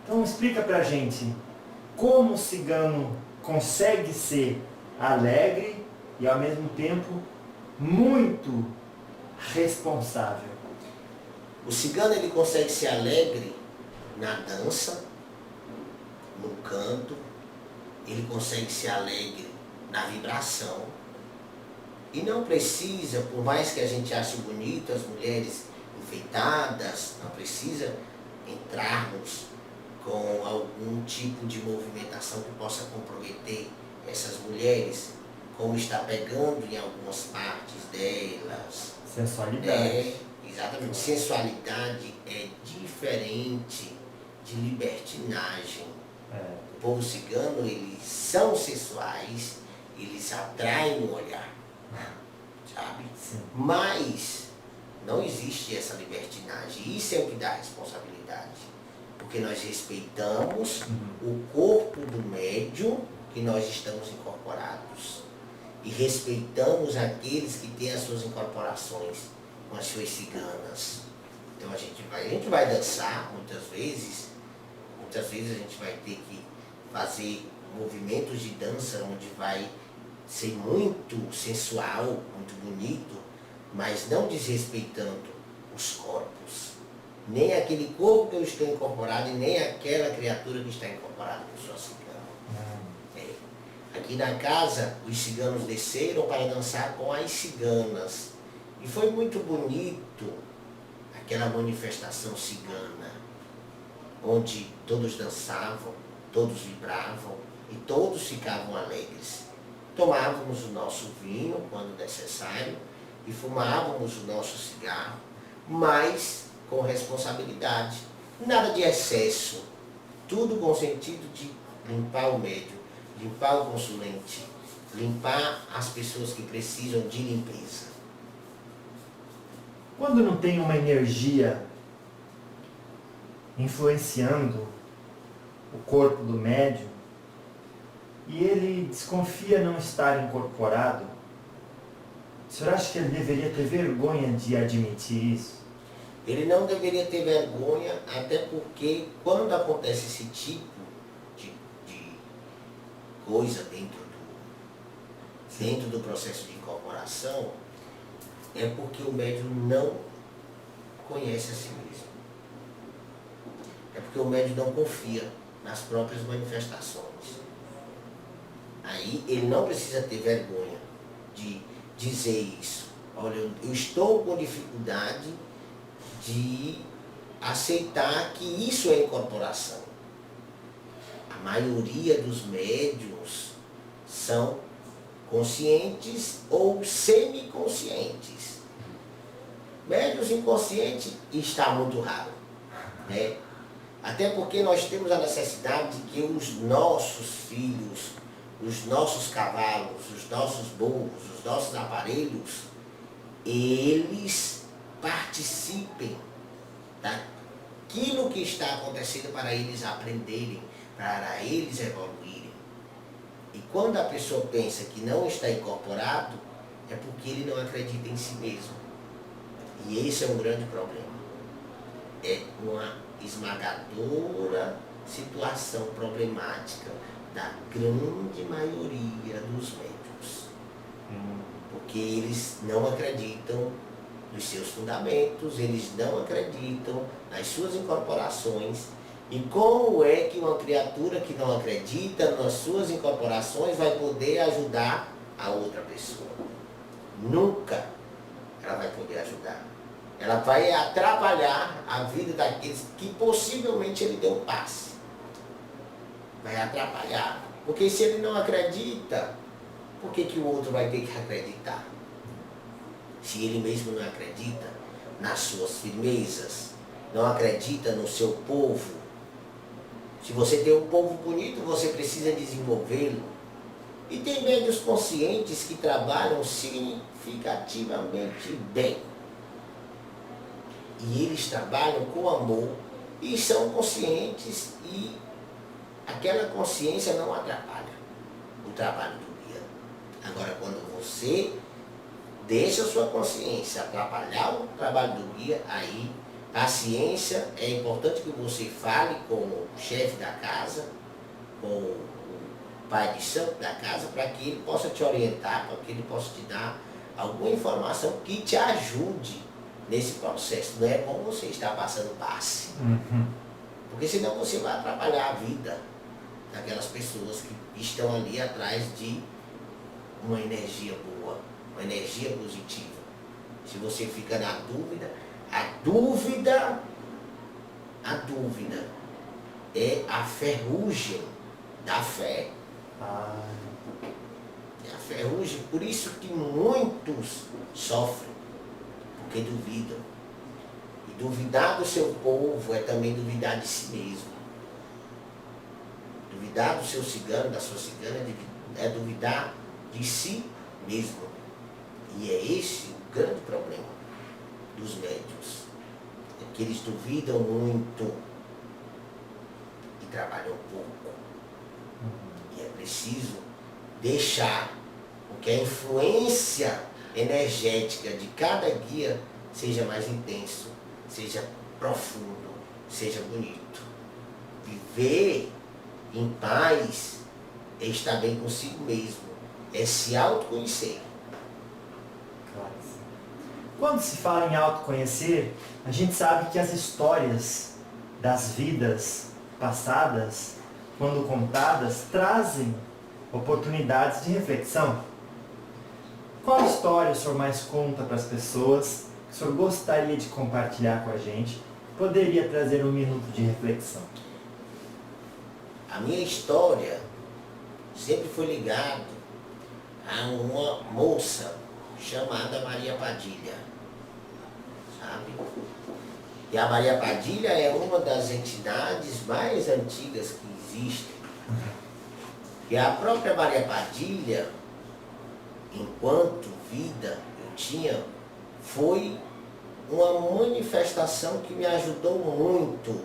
Então explica pra gente como o cigano consegue ser alegre e ao mesmo tempo muito responsável. O cigano ele consegue ser alegre na dança, no canto, ele consegue ser alegre na vibração. E não precisa, por mais que a gente ache bonito as mulheres enfeitadas, não precisa entrarmos com algum tipo de movimentação que possa comprometer essas mulheres, como está pegando em algumas partes delas. Sensualidade. Exatamente. Sensualidade é diferente de libertinagem. O povo cigano, eles são sensuais, eles atraem o olhar. Sabe? Sim. Mas não existe essa libertinagem. Isso é o que dá responsabilidade. Porque nós respeitamos o corpo do médium que nós estamos incorporados. E respeitamos aqueles que têm as suas incorporações com as suas ciganas. Então a gente vai dançar muitas vezes a gente vai ter que fazer movimentos de dança onde vai ser muito sensual, muito bonito, mas não desrespeitando os corpos. Nem aquele corpo que eu estou incorporado e nem aquela criatura que está incorporada com sua cigana. Aqui na casa, os ciganos desceram para dançar com as ciganas. E foi muito bonito aquela manifestação cigana, onde todos dançavam, todos vibravam e todos ficavam alegres. Tomávamos o nosso vinho quando necessário e fumávamos o nosso cigarro, mas com responsabilidade, nada de excesso, tudo com o sentido de limpar o médium, limpar o consulente, limpar as pessoas que precisam de limpeza. Quando não tem uma energia influenciando o corpo do médium e ele desconfia não estar incorporado, o senhor acha que ele deveria ter vergonha de admitir isso? Ele não deveria ter vergonha, até porque quando acontece esse tipo de coisa dentro do processo de incorporação, é porque o médium não conhece a si mesmo. É porque o médium não confia nas próprias manifestações. Aí ele não precisa ter vergonha de dizer isso. Olha, eu estou com dificuldade de aceitar que isso é incorporação. A maioria dos médiuns são conscientes ou semiconscientes. Médiuns inconscientes está muito raro, né? Até porque nós temos a necessidade de que os nossos filhos, os nossos cavalos, os nossos burros, os nossos aparelhos, eles participem daquilo que está acontecendo para eles aprenderem, para eles evoluírem. E quando a pessoa pensa que não está incorporado, é porque ele não acredita em si mesmo. E esse é um grande problema. É uma esmagadora situação problemática da grande maioria dos médiuns. Porque eles não acreditam nos seus fundamentos, eles não acreditam nas suas incorporações. E como é que uma criatura que não acredita nas suas incorporações vai poder ajudar a outra pessoa? Nunca ela vai poder ajudar. Ela vai atrapalhar a vida daqueles que possivelmente ele deu passe. Vai atrapalhar. Porque se ele não acredita, por que o outro vai ter que acreditar? Se ele mesmo não acredita nas suas firmezas, não acredita no seu povo. Se você tem um povo bonito, você precisa desenvolvê-lo. E tem médiuns conscientes que trabalham significativamente bem. E eles trabalham com amor e são conscientes, e aquela consciência não atrapalha o trabalho do guia. Agora, quando você deixa a sua consciência atrapalhar o trabalho do guia, aí paciência, é importante que você fale com o chefe da casa, com o pai de santo da casa, para que ele possa te orientar, para que ele possa te dar alguma informação que te ajude nesse processo. Não é bom você estar passando passe. Porque senão você vai atrapalhar a vida daquelas pessoas que estão ali atrás de uma energia boa, uma energia positiva. Se você fica na dúvida, a dúvida é a ferrugem da fé. É a ferrugem, por isso que muitos sofrem, porque duvidam. E duvidar do seu povo é também duvidar de si mesmo. Duvidar do seu cigano, da sua cigana, é duvidar de si mesmo. E é esse o grande problema dos médiuns. É que eles duvidam muito e trabalham pouco. E é preciso deixar que a influência energética de cada guia seja mais intenso, seja profundo, seja bonito. Viver em paz é estar bem consigo mesmo, é se autoconhecer. Claro. Quando se fala em autoconhecer, a gente sabe que as histórias das vidas passadas, quando contadas, trazem oportunidades de reflexão. Qual história o senhor mais conta para as pessoas que o senhor gostaria de compartilhar com a gente? Poderia trazer um minuto de reflexão. A minha história sempre foi ligada a uma moça chamada Maria Padilha, sabe? E a Maria Padilha é uma das entidades mais antigas que existem. E a própria Maria Padilha, enquanto vida eu tinha, foi uma manifestação que me ajudou muito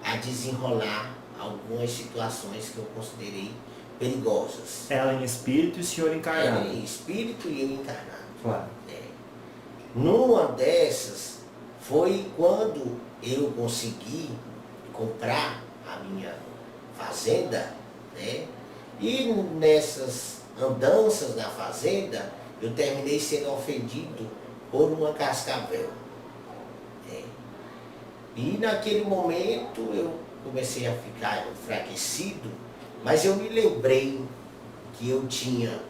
a desenrolar algumas situações que eu considerei perigosas. Ela em espírito e o senhor encarnado. Ela em espírito e eu encarnado. Claro. Numa dessas foi quando eu consegui comprar a minha fazenda, né? E nessas andanças na fazenda eu terminei sendo ofendido por uma cascavel. Né? E naquele momento eu comecei a ficar enfraquecido, mas eu me lembrei que eu tinha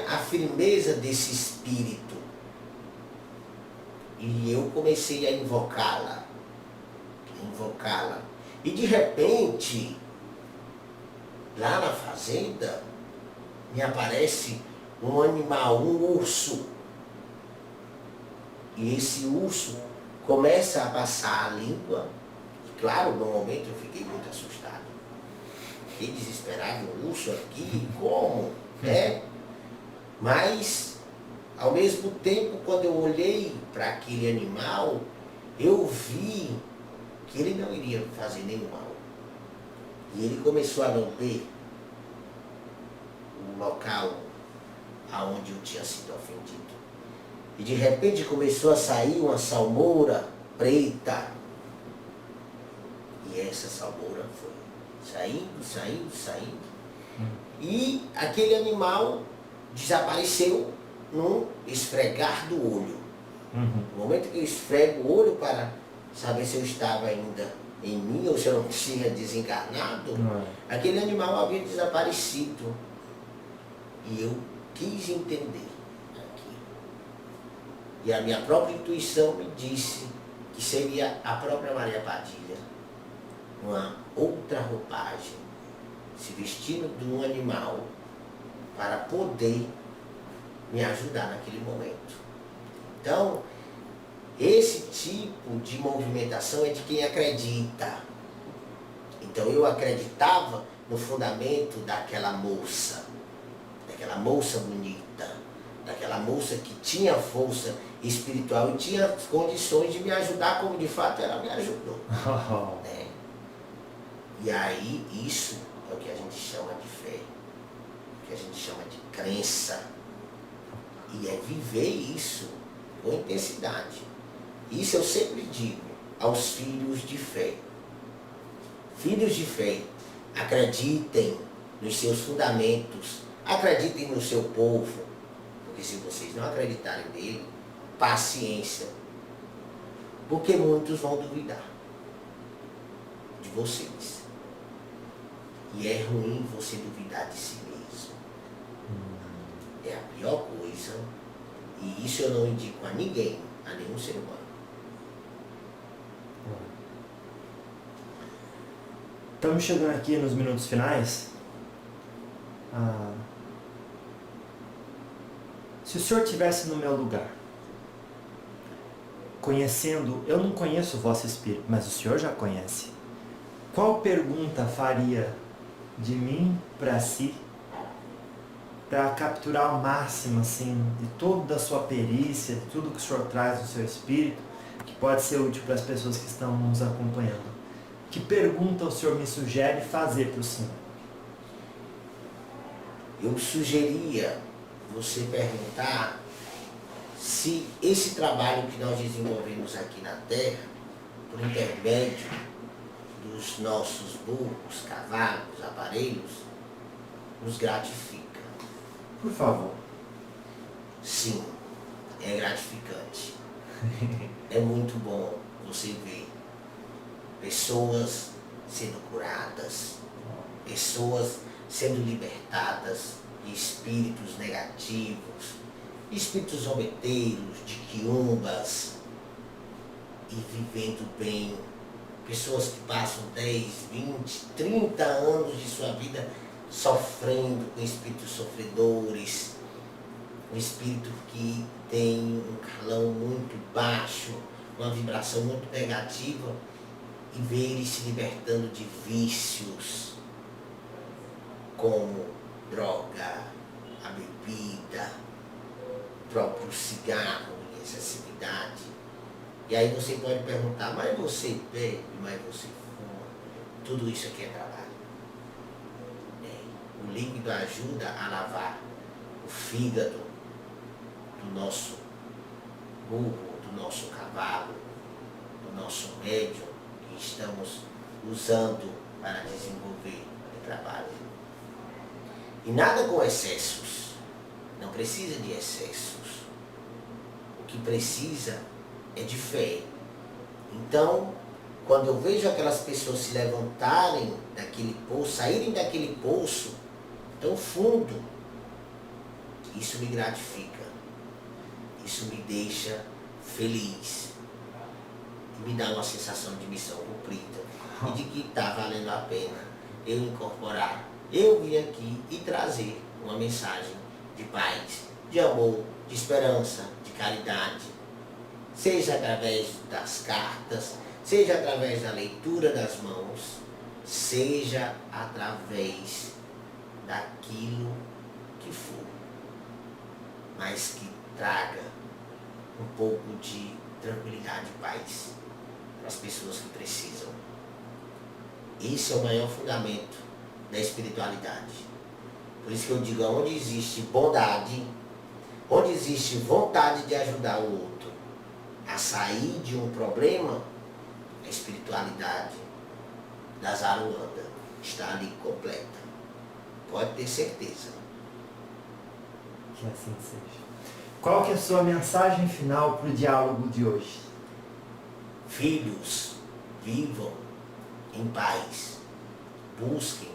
a firmeza desse espírito. E eu comecei a invocá-la. E de repente, lá na fazenda, me aparece um animal, um urso. E esse urso começa a passar a língua. E claro, no momento eu fiquei muito assustado. Fiquei desesperado, um urso aqui, como? Né? Mas, ao mesmo tempo, quando eu olhei para aquele animal, eu vi que ele não iria fazer nenhum mal. E ele começou a lamber o local aonde eu tinha sido ofendido. E de repente começou a sair uma salmoura preta. E essa salmoura foi saindo. E aquele animal desapareceu num esfregar do olho. No momento que eu esfrego o olho para saber se eu estava ainda em mim ou se eu não tinha desencarnado, aquele animal havia desaparecido. E eu quis entender aquilo. E a minha própria intuição me disse que seria a própria Maria Padilha, uma outra roupagem, se vestindo de um animal para poder me ajudar naquele momento. Então, esse tipo de movimentação é de quem acredita. Então eu acreditava no fundamento daquela moça bonita, daquela moça que tinha força espiritual e tinha condições de me ajudar como de fato ela me ajudou. Né? E aí isso é o que a gente chama de fé, o que a gente chama de crença. E é viver isso com intensidade. Isso eu sempre digo aos filhos de fé. Filhos de fé, acreditem nos seus fundamentos, acreditem no seu povo, porque se vocês não acreditarem nele, paciência, porque muitos vão duvidar de vocês. E é ruim você duvidar de si mesmo. É a pior coisa, e isso eu não indico a ninguém, a nenhum ser humano. Estamos chegando aqui nos minutos finais. Se o senhor estivesse no meu lugar, conhecendo, eu não conheço o vosso espírito, mas o senhor já conhece, qual pergunta faria de mim para si, para capturar ao máximo assim, de toda a sua perícia, de tudo que o senhor traz no seu espírito, que pode ser útil para as pessoas que estão nos acompanhando? Que pergunta o senhor me sugere fazer para o senhor? Eu sugeria você perguntar se esse trabalho que nós desenvolvemos aqui na Terra, por intermédio dos nossos burros, cavalos, aparelhos, nos gratifica. Por favor. Sim, é gratificante. É muito bom você ver pessoas sendo curadas, pessoas sendo libertadas de espíritos negativos, de espíritos zombeteiros, de quiumbas, e vivendo bem. Pessoas que passam 10, 20, 30 anos de sua vida sofrendo com espíritos sofredores, um espírito que tem um calão muito baixo, uma vibração muito negativa, e ver ele se libertando de vícios como droga, a bebida, o próprio cigarro em excessividade. E aí você pode perguntar, mas você bebe, mas você fuma? Tudo isso aqui é trabalho. O líquido ajuda a lavar o fígado do nosso burro, do nosso cavalo, do nosso médium, que estamos usando para desenvolver o trabalho. E nada com excessos. Não precisa de excessos. O que precisa é de fé. Então, quando eu vejo aquelas pessoas se levantarem daquele poço, saírem daquele poço tão fundo, isso me gratifica, isso me deixa feliz e me dá uma sensação de missão cumprida e de que está valendo a pena eu incorporar, eu vir aqui e trazer uma mensagem de paz, de amor, de esperança, de caridade, seja através das cartas, seja através da leitura das mãos, seja através daquilo que for, mas que traga um pouco de tranquilidade e paz para as pessoas que precisam. Esse é o maior fundamento da espiritualidade. Por isso que eu digo, onde existe bondade, onde existe vontade de ajudar o outro a sair de um problema, a espiritualidade da Zaruanda está ali completa. Pode ter certeza. Que assim seja. Qual que é a sua mensagem final para o diálogo de hoje? Filhos, vivam em paz. Busquem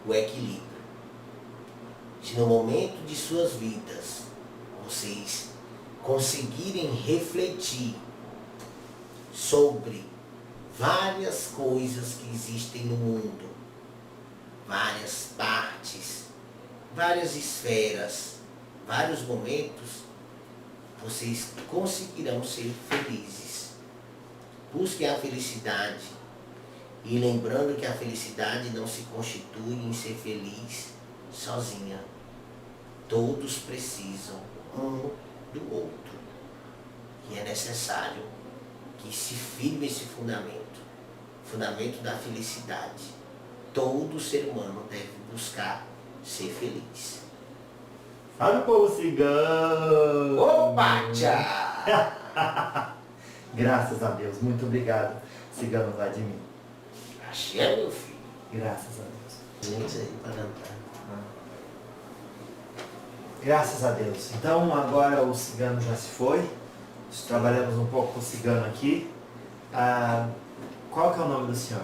o equilíbrio. Se no momento de suas vidas vocês conseguirem refletir sobre várias coisas que existem no mundo, várias partes, várias esferas, vários momentos, vocês conseguirão ser felizes. Busquem a felicidade e lembrando que a felicidade não se constitui em ser feliz sozinha. Todos precisam um do outro. E é necessário que se firme esse fundamento da felicidade. Todo ser humano deve buscar ser feliz. Salve o povo cigano! Opa, tchau! Graças a Deus. Muito obrigado, cigano Vladimir. Axé, meu filho. Graças a Deus. Gente aí para cantar. Graças a Deus. Então agora o cigano já se foi. Nós trabalhamos um pouco com o cigano aqui. Qual que é o nome do senhor?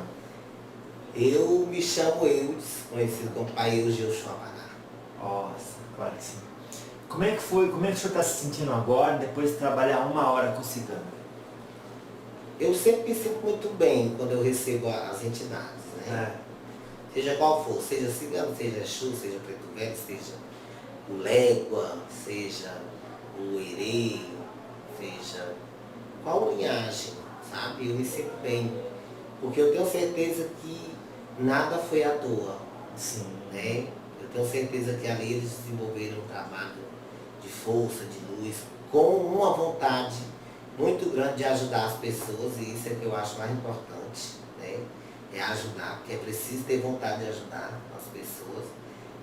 Eu me chamo Eudes, conhecido como Pai Eudes de Oxuabará. Nossa, claro que sim. Como é que foi? Como é que o senhor está se sentindo agora, depois de trabalhar 1 hora com o cigano? Eu sempre me sinto muito bem quando eu recebo as entidades, né? Seja qual for, seja cigano, seja Exu, seja preto velho, seja o légua, seja o herê, seja qual linhagem, sabe? Eu me sinto bem, porque eu tenho certeza que nada foi à toa. Sim. Né? Eu tenho certeza que ali eles desenvolveram um trabalho de força, de luz, com uma vontade muito grande de ajudar as pessoas, e isso é que eu acho mais importante, né? É ajudar, porque é preciso ter vontade de ajudar as pessoas.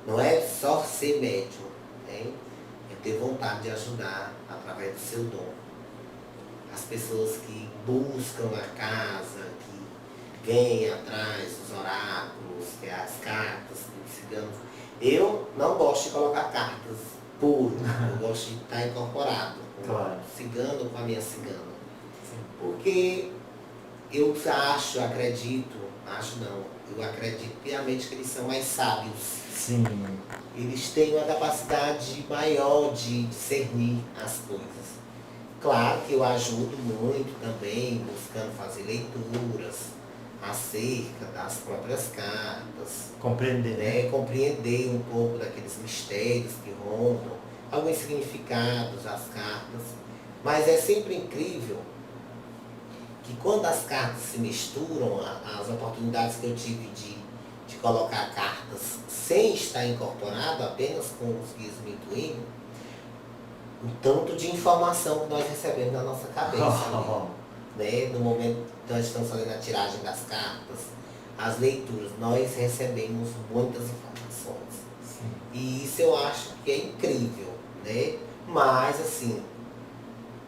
Não é só ser médium, né? É ter vontade de ajudar através do seu dom. As pessoas que buscam a casa, que vêm atrás dos oráculos, que é as cartas, dos ciganos. Eu não gosto de colocar cartas puro, eu gosto de estar incorporado com Claro. o cigano, com a minha cigana. Sim. Porque Eu acredito piamente que eles são mais sábios. Sim. Eles têm uma capacidade maior de discernir as coisas. Claro que eu ajudo muito também, buscando fazer leituras acerca das próprias cartas. Compreender, né? Compreender um pouco daqueles mistérios que rondam, alguns significados das cartas. Mas é sempre incrível que quando as cartas se misturam, as oportunidades que eu tive de colocar cartas sem estar incorporado, apenas com os guias me intuindo, o tanto de informação que nós recebemos na nossa cabeça. Né? No momento que nós estamos fazendo a tiragem das cartas, as leituras, nós recebemos muitas informações. Sim. E isso eu acho que é incrível, né? Mas, assim,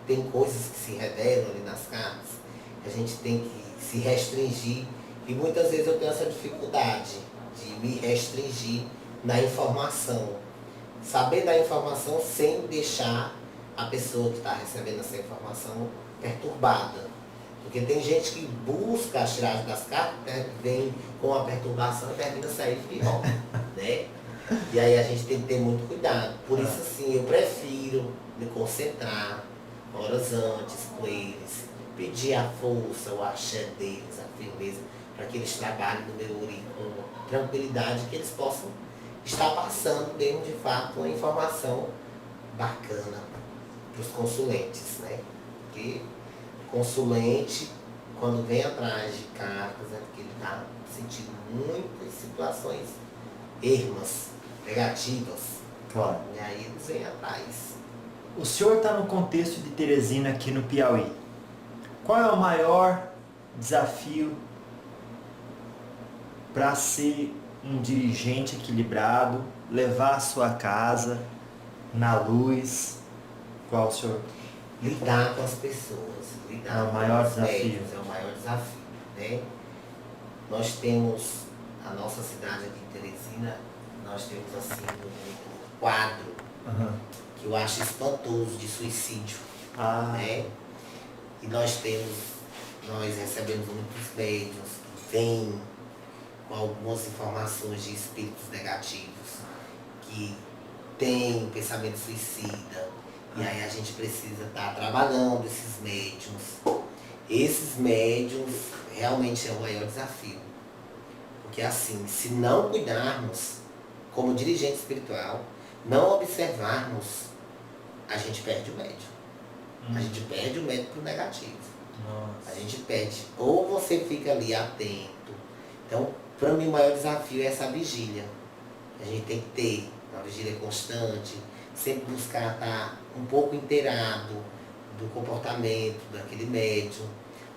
tem coisas que se revelam ali nas cartas, que a gente tem que se restringir, e muitas vezes eu tenho essa dificuldade de me restringir na informação. Saber da informação sem deixar a pessoa que está recebendo essa informação perturbada. Porque tem gente que busca a tiragem das cartas, vem com a perturbação e termina saindo pior, né? E aí a gente tem que ter muito cuidado. Por isso, assim, eu prefiro me concentrar horas antes com eles, pedir a força, o axé deles, a firmeza, para que eles trabalhem no meu uri com tranquilidade, que eles possam estar passando mesmo, de fato, uma informação bacana para os consulentes, né? Porque consulente, quando vem atrás de cartas, é porque ele está sentindo muitas situações ermas, negativas. Claro. E aí eles vêm atrás. O senhor está no contexto de Teresina aqui no Piauí. Qual é o maior desafio para ser um dirigente equilibrado, levar a sua casa na luz? Qual o senhor? Lidar com as pessoas, lidar É o maior com os desafio. médios, é o maior desafio, né? Nós temos, a nossa cidade aqui em Teresina, nós temos assim um quadro que eu acho espantoso de suicídio, né? E nós recebemos muitos médiuns que vêm com algumas informações de espíritos negativos, que têm pensamento suicida, e aí a gente precisa estar trabalhando esses médiuns. Esses médiuns realmente é o maior desafio. Porque assim, se não cuidarmos como dirigente espiritual, não observarmos, a gente perde o médium. A gente perde o médium pro negativo. Nossa. A gente perde. Ou você fica ali atento. Então, para mim o maior desafio é essa vigília. A gente tem que ter uma vigília constante, sempre buscar estar um pouco inteirado do comportamento daquele médium.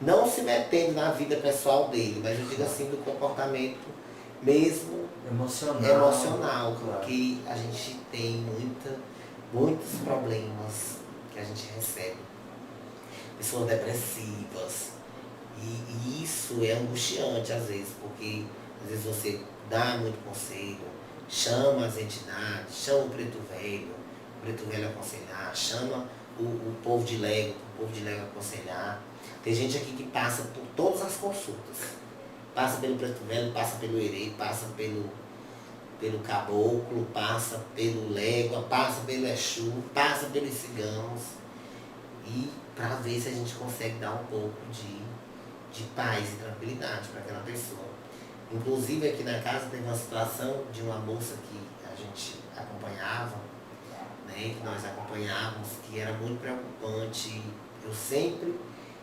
Não se metendo na vida pessoal dele, mas eu digo assim, do comportamento mesmo emocional, porque a gente tem muitos problemas que a gente recebe. Pessoas depressivas. E isso é angustiante às vezes, porque às vezes você dá muito conselho, chama as entidades, chama o preto velho aconselhar, chama o povo de Lego, o povo de Lego aconselhar. Tem gente aqui que passa por todas as consultas. Passa pelo preto velho, passa pelo herê, passa pelo caboclo, passa pelo légua, passa pelo exu, passa pelos ciganos. E para ver se a gente consegue dar um pouco de paz e tranquilidade para aquela pessoa. Inclusive aqui na casa teve uma situação de uma moça que a gente acompanhava, né, que nós acompanhávamos, que era muito preocupante.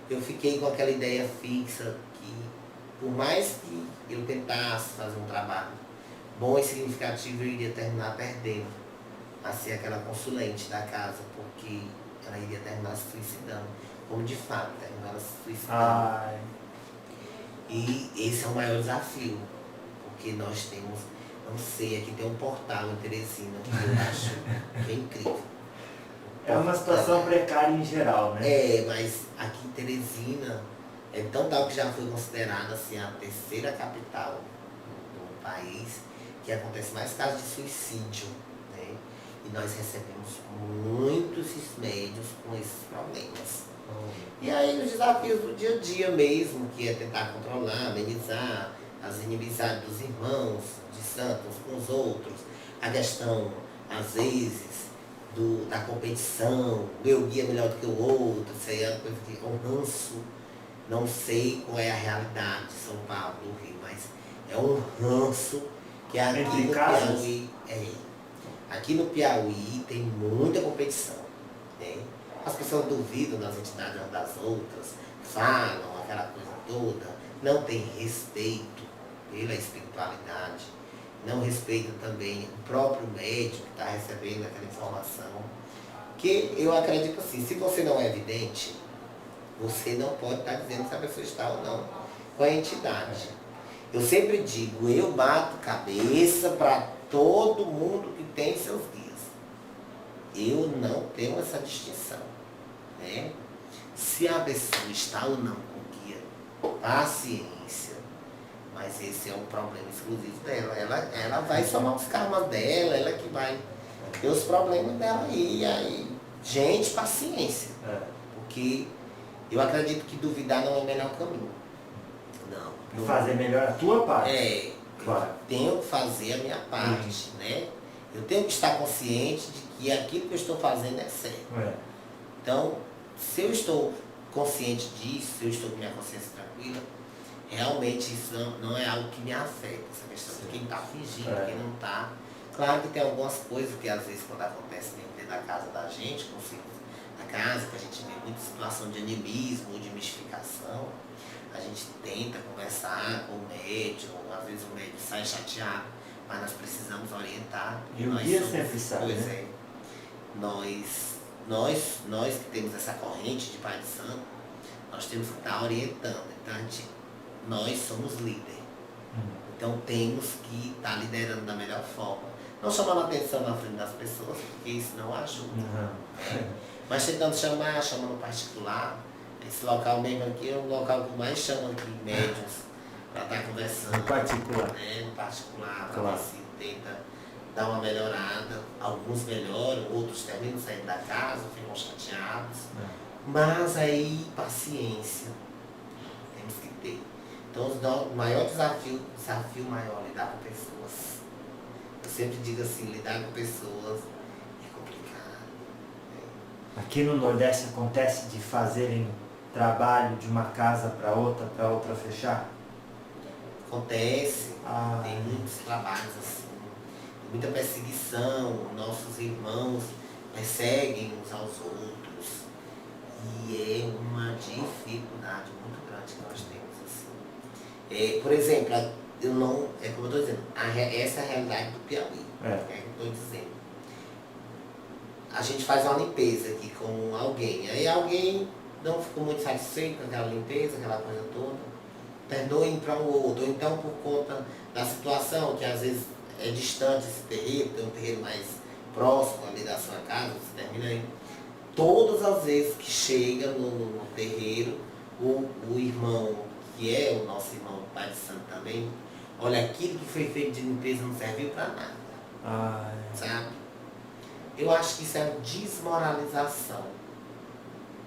Eu fiquei com aquela ideia fixa que, por mais que eu tentasse fazer um trabalho bom e significativo, eu iria terminar perdendo a ser aquela consulente da casa, porque ela iria terminar se suicidando, como de fato terminou ela se suicidando. E esse é o maior desafio, porque nós temos, não sei, aqui tem um portal em Teresina que eu acho que é incrível. É uma situação precária em geral, né? Mas aqui em Teresina é tão tal que já foi considerada assim, a terceira capital do país, que acontece mais casos de suicídio, né? E nós recebemos muitos médios com esses problemas. E aí os desafios do dia a dia mesmo, que é tentar controlar, amenizar as inimizades dos irmãos, de santos uns com os outros, a questão, às vezes, da competição, meu guia é melhor do que o outro, isso aí é uma coisa que é um ranço. Não sei qual é a realidade de São Paulo, do Rio, mas é um ranço que aqui no Piauí. Aqui no Piauí tem muita competição. Né? As pessoas duvidam das entidades umas das outras, falam aquela coisa toda, não tem respeito pela espiritualidade, não respeitam também o próprio médico que está recebendo aquela informação. Que eu acredito assim, se você não é evidente, você não pode estar dizendo se a pessoa está ou não com a entidade. Eu sempre digo, eu bato cabeça para todo mundo que tem seus guias. Eu não tenho essa distinção. Né? Se a pessoa está ou não com guia, paciência. Mas esse é um problema exclusivo dela. Ela vai somar os karmas dela, ela que vai ter os problemas dela aí. Aí gente, paciência. Porque eu acredito que duvidar não é o melhor caminho. Não. Fazer melhor a tua parte. Claro. Eu tenho que fazer a minha parte, né? Eu tenho que estar consciente de que aquilo que eu estou fazendo é certo. Então, se eu estou consciente disso, se eu estou com minha consciência tranquila, realmente isso não é algo que me afeta. Essa questão de quem está fingindo, quem não está. Claro que tem algumas coisas que às vezes quando acontece dentro da casa da gente, com os filhos da casa, que a gente vê muita situação de animismo ou de mistificação, a gente tenta conversar com o médium, às vezes o médium sai chateado, mas nós precisamos orientar. E o guia sempre sabe, pois né? Nós que temos essa corrente de Pai de Santo, nós temos que estar orientando. Então, nós somos líderes. Então, temos que estar liderando da melhor forma. Não chamando a atenção na frente das pessoas, porque isso não ajuda. Né? Mas tentando chamando particular. Esse local mesmo aqui é o local que mais chama aqui médiuns para estar conversando. No particular. Né? No particular, para ver se tenta dar uma melhorada. Alguns melhoram, outros terminam saindo da casa, ficam chateados. Mas aí, paciência. Temos que ter. Então, o maior desafio maior é lidar com pessoas. Eu sempre digo assim, lidar com pessoas é complicado. Né? Aqui no Nordeste acontece de fazerem trabalho de uma casa para outra fechar? Acontece, tem muitos trabalhos assim, muita perseguição, nossos irmãos perseguem uns aos outros e é uma dificuldade muito grande que nós temos assim. Por exemplo, é como eu estou dizendo, essa é a realidade do Piauí, é que eu estou dizendo. A gente faz uma limpeza aqui com alguém, aí alguém não ficou muito satisfeito com aquela limpeza, aquela coisa toda, terminou indo para um outro, ou então por conta da situação, que às vezes é distante esse terreiro, tem um terreiro mais próximo ali da sua casa, você termina aí. Todas as vezes que chega no terreiro, o irmão, que é o nosso irmão Pai de Santo também, olha, aquilo que foi feito de limpeza não serviu para nada. Sabe? Eu acho que isso é desmoralização.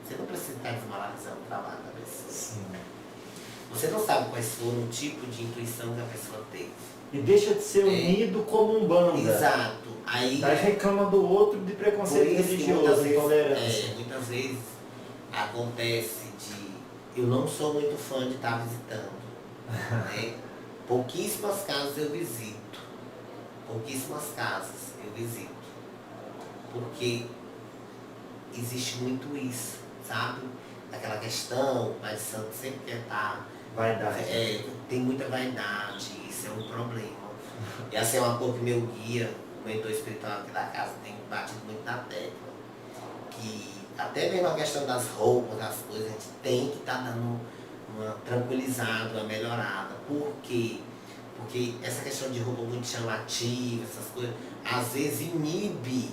Você não precisa estar desmoralizando o trabalho da pessoa. Sim. Você não sabe quais foram o tipo de intuição que a pessoa teve. E deixa de ser unido como um bando. Exato. Aí reclama do outro de preconceito religioso, intolerância. Muitas vezes acontece eu não sou muito fã de estar visitando. Né? Pouquíssimas casas eu visito. Pouquíssimas casas eu visito. Porque existe muito isso. Sabe? Aquela questão, o Pai de Santo sempre quer estar. Vaidade. Tem muita vaidade, isso é um problema. E assim é uma coisa que meu guia, o mentor espiritual aqui da casa, tem batido muito na tecla. Que até mesmo a questão das roupas, das coisas, a gente tem que estar dando uma tranquilizada, uma melhorada. Por quê? Porque essa questão de roupa muito chamativa, essas coisas, às vezes inibe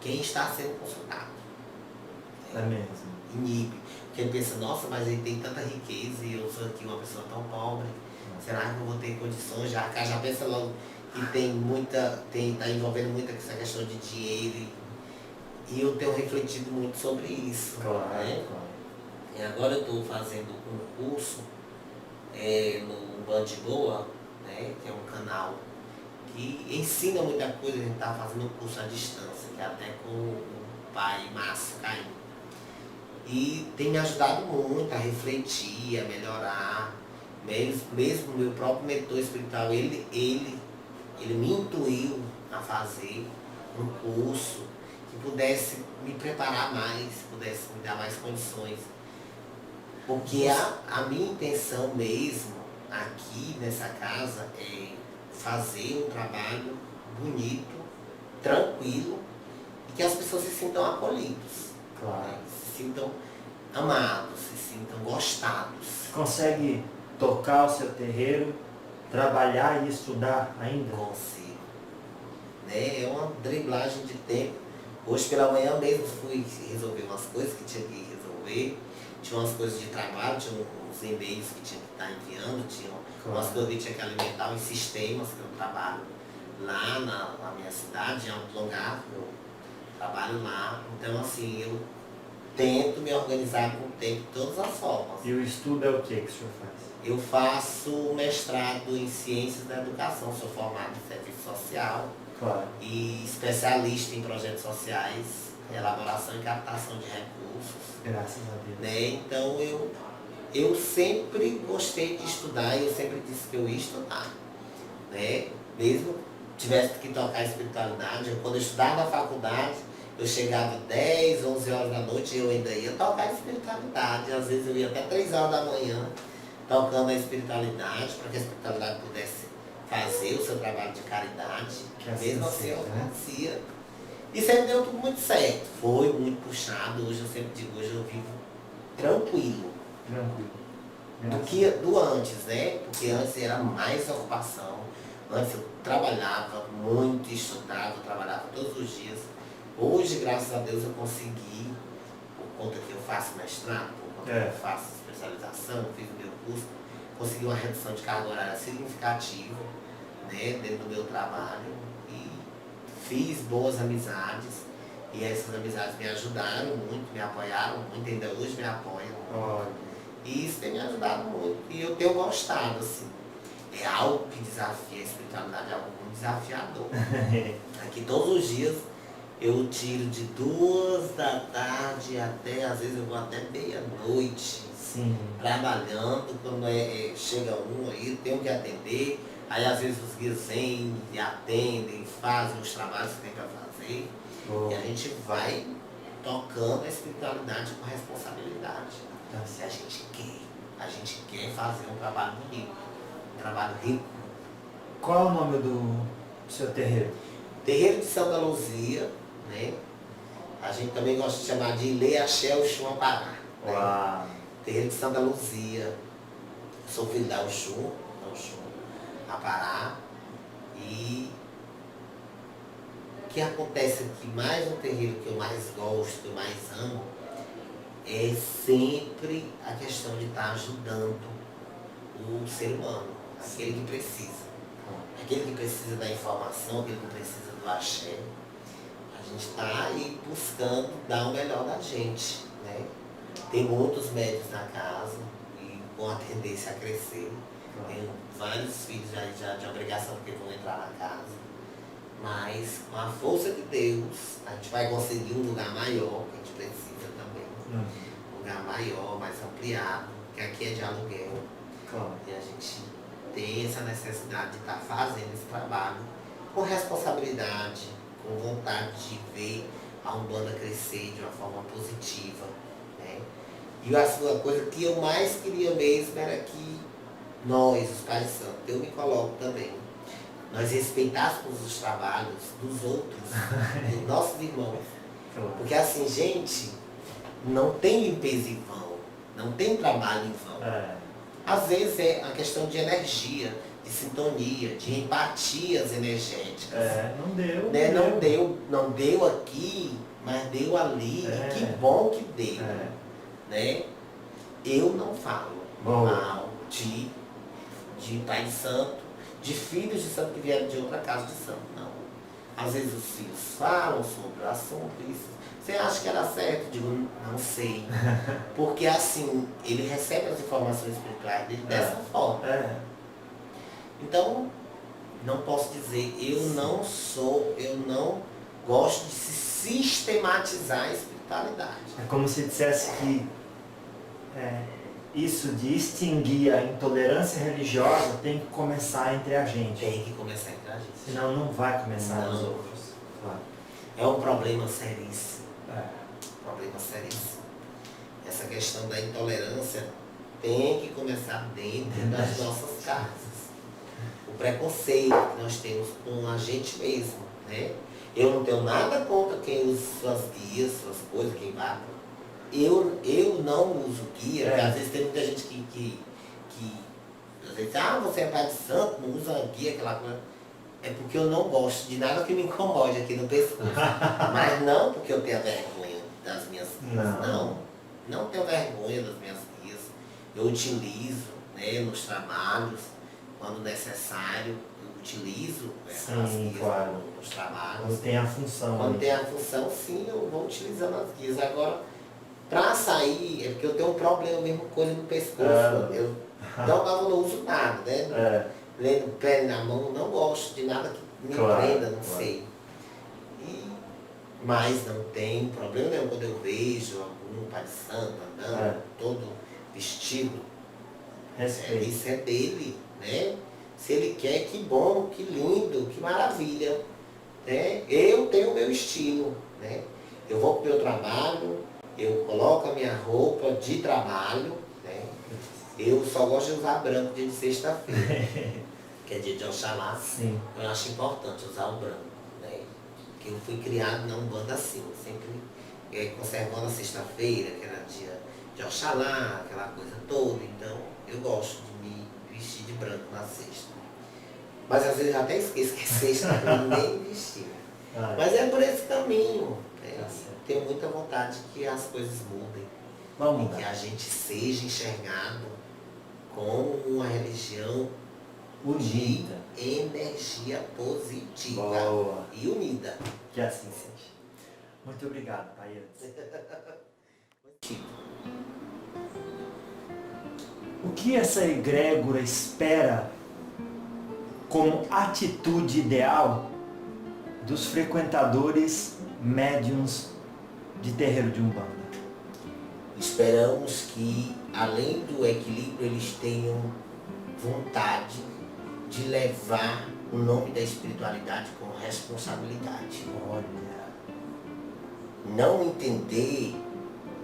quem está sendo consultado. É mesmo. Inibe. Porque ele pensa, nossa, mas ele tem tanta riqueza e eu sou aqui uma pessoa tão pobre. Será que eu vou ter condições? Já pensa logo que está envolvendo muito essa questão de dinheiro. E eu tenho refletido muito sobre isso. Claro, né? claro. E agora eu estou fazendo um curso no Band Boa, né, que é um canal que ensina muita coisa. A gente está fazendo um curso à distância, que é até com o pai Márcio Caim. E tem me ajudado muito a refletir, a melhorar. Mesmo meu próprio mentor espiritual, ele me intuiu a fazer um curso que pudesse me preparar mais, pudesse me dar mais condições. Porque a minha intenção mesmo aqui nessa casa é fazer um trabalho bonito, tranquilo, e que as pessoas se sintam acolhidos, Claro. né? Se sintam amados, se sintam gostados. Consegue tocar o seu terreiro, trabalhar e estudar ainda? Consigo. Né? É uma driblagem de tempo. Hoje pela manhã mesmo fui resolver umas coisas que tinha que resolver. Tinha umas coisas de trabalho, tinha uns e-mails que tinha que estar enviando, tinha umas coisas que tinha que alimentar, os sistemas que eu trabalho lá na minha cidade, em outro lugar, eu trabalho lá. Então assim, eu tento me organizar com o tempo de todas as formas. E o estudo é o que o senhor faz? Eu faço mestrado em Ciências da Educação, sou formado em Serviço Social. Claro. E especialista em projetos sociais, elaboração e captação de recursos. Graças a Deus. Né? Então eu sempre gostei de estudar e eu sempre disse que eu ia estudar. Né? Mesmo tivesse que tocar a espiritualidade, quando eu estudava na faculdade, eu chegava 10, 11 horas da noite e eu ainda ia tocar a espiritualidade. Às vezes eu ia até 3 horas da manhã tocando a espiritualidade, para que a espiritualidade pudesse fazer o seu trabalho de caridade. Mesmo assim eu fazia. E sempre deu tudo muito certo. Foi muito puxado. Hoje eu sempre digo, hoje eu vivo tranquilo. Do que do antes, né? Porque antes era mais ocupação. Antes eu trabalhava muito, estudava, trabalhava todos os dias. Hoje, graças a Deus, eu consegui, por conta que eu faço mestrado, por conta que eu faço especialização, fiz o meu curso, consegui uma redução de carga horária significativa, né, dentro do meu trabalho, e fiz boas amizades, e essas amizades me ajudaram muito, me apoiaram muito, ainda hoje me apoiam. E isso tem me ajudado muito, e eu tenho gostado, assim. É algo que desafia, a espiritualidade é algo muito desafiador. Aqui todos os dias eu tiro de 2 da tarde até, às vezes eu vou até meia-noite. Sim. Trabalhando, quando chega um aí, eu tenho que atender. Aí às vezes os guias vêm e atendem, fazem os trabalhos que tem para fazer. E a gente vai tocando a espiritualidade com responsabilidade. Se a gente quer fazer um trabalho bonito, um trabalho rico. Qual é o nome do seu terreiro? Terreiro de Santa Luzia, né? A gente também gosta de chamar de Ilê Axé Oxum Apará. Né? Terreiro de Santa Luzia. Sou filho da Oxum Apará. E o que acontece aqui, mais no terreiro que eu mais gosto, que eu mais amo, é sempre a questão de estar ajudando o ser humano, aquele que precisa. Aquele que precisa da informação, aquele que precisa do axé. A gente está aí buscando dar o melhor da gente. Né? Tem muitos médios na casa e com a tendência a crescer. Tenho vários filhos já de obrigação porque vão entrar na casa. Mas com a força de Deus, a gente vai conseguir um lugar maior, que a gente precisa também. Um lugar maior, mais ampliado, que aqui é de aluguel. E a gente tem essa necessidade de estar fazendo esse trabalho com responsabilidade, com vontade de ver a Umbanda crescer de uma forma positiva. Né? E a coisa que eu mais queria mesmo era que nós, os pais santos, eu me coloco também, nós respeitássemos os trabalhos dos outros, dos nossos irmãos. Porque assim, gente, não tem limpeza em vão, não tem trabalho em vão. Às vezes é a questão de energia, de sintonia, de empatias energéticas. Não deu. Né? Não deu aqui, mas deu ali. E que bom que deu. Né? Eu não falo mal de pai de santo, de filhos de santo que vieram de outra casa de santo, não. às vezes os filhos falam sobre o assunto, isso. Você acha que era certo? Eu digo, não sei. Porque assim, ele recebe as informações espirituais dele dessa forma. Então, não posso dizer, eu não gosto de se sistematizar a espiritualidade. É como se dissesse que isso de extinguir a intolerância religiosa tem que começar entre a gente. Tem que começar entre a gente. Senão não vai começar Não. nos outros. Claro. É um problema seríssimo. Problema seríssimo. Essa questão da intolerância tem que começar dentro das nossas casas. O preconceito que nós temos com a gente mesmo, né? Eu não tenho nada contra quem usa suas guias, suas coisas, quem vai. Eu não uso guia, porque às vezes tem muita gente que às vezes, você é pai de santo, não usa guia, aquela coisa. É porque eu não gosto de nada que me incomode aqui no pescoço. Mas não porque eu tenha vergonha das minhas guias. Não tenho vergonha das minhas guias. Eu utilizo, né, nos trabalhos, quando necessário, eu utilizo as guias nos trabalhos. Quando tem a função. Quando tem a função, sim, eu vou utilizando as guias. Agora, pra sair, é porque eu tenho um problema mesmo, coisa no pescoço. Eu não uso nada, né? Lendo pele na mão, não gosto de nada que me prenda, não sei. Mas não tem problema nenhum quando eu vejo algum pai de santo andando, todo vestido. Isso é dele, né? Se ele quer, que bom, que lindo, que maravilha. Né? Eu tenho o meu estilo, né? Eu vou para o meu trabalho, eu coloco a minha roupa de trabalho, né? Eu só gosto de usar branco dia de sexta-feira, que é dia de Oxalá. Sim. Eu acho importante usar o branco, né? Porque eu fui criado na Umbanda assim, sempre conservando a sexta-feira, que era dia de Oxalá, aquela coisa toda. Então, eu gosto de me vestir de branco na sexta. Mas às vezes eu até esqueço que é sexta, eu nem vestir. Mas é por esse caminho. Né? Tenho muita vontade que as coisas mudem. E que a gente seja enxergado como uma religião unida, de energia positiva. Boa. E unida. Que assim seja. Muito obrigado, Pai. O que essa egrégora espera como atitude ideal dos frequentadores médiuns de terreiro de Umbanda? Esperamos que, além do equilíbrio, eles tenham vontade de levar o nome da espiritualidade com responsabilidade. Olha. Não entender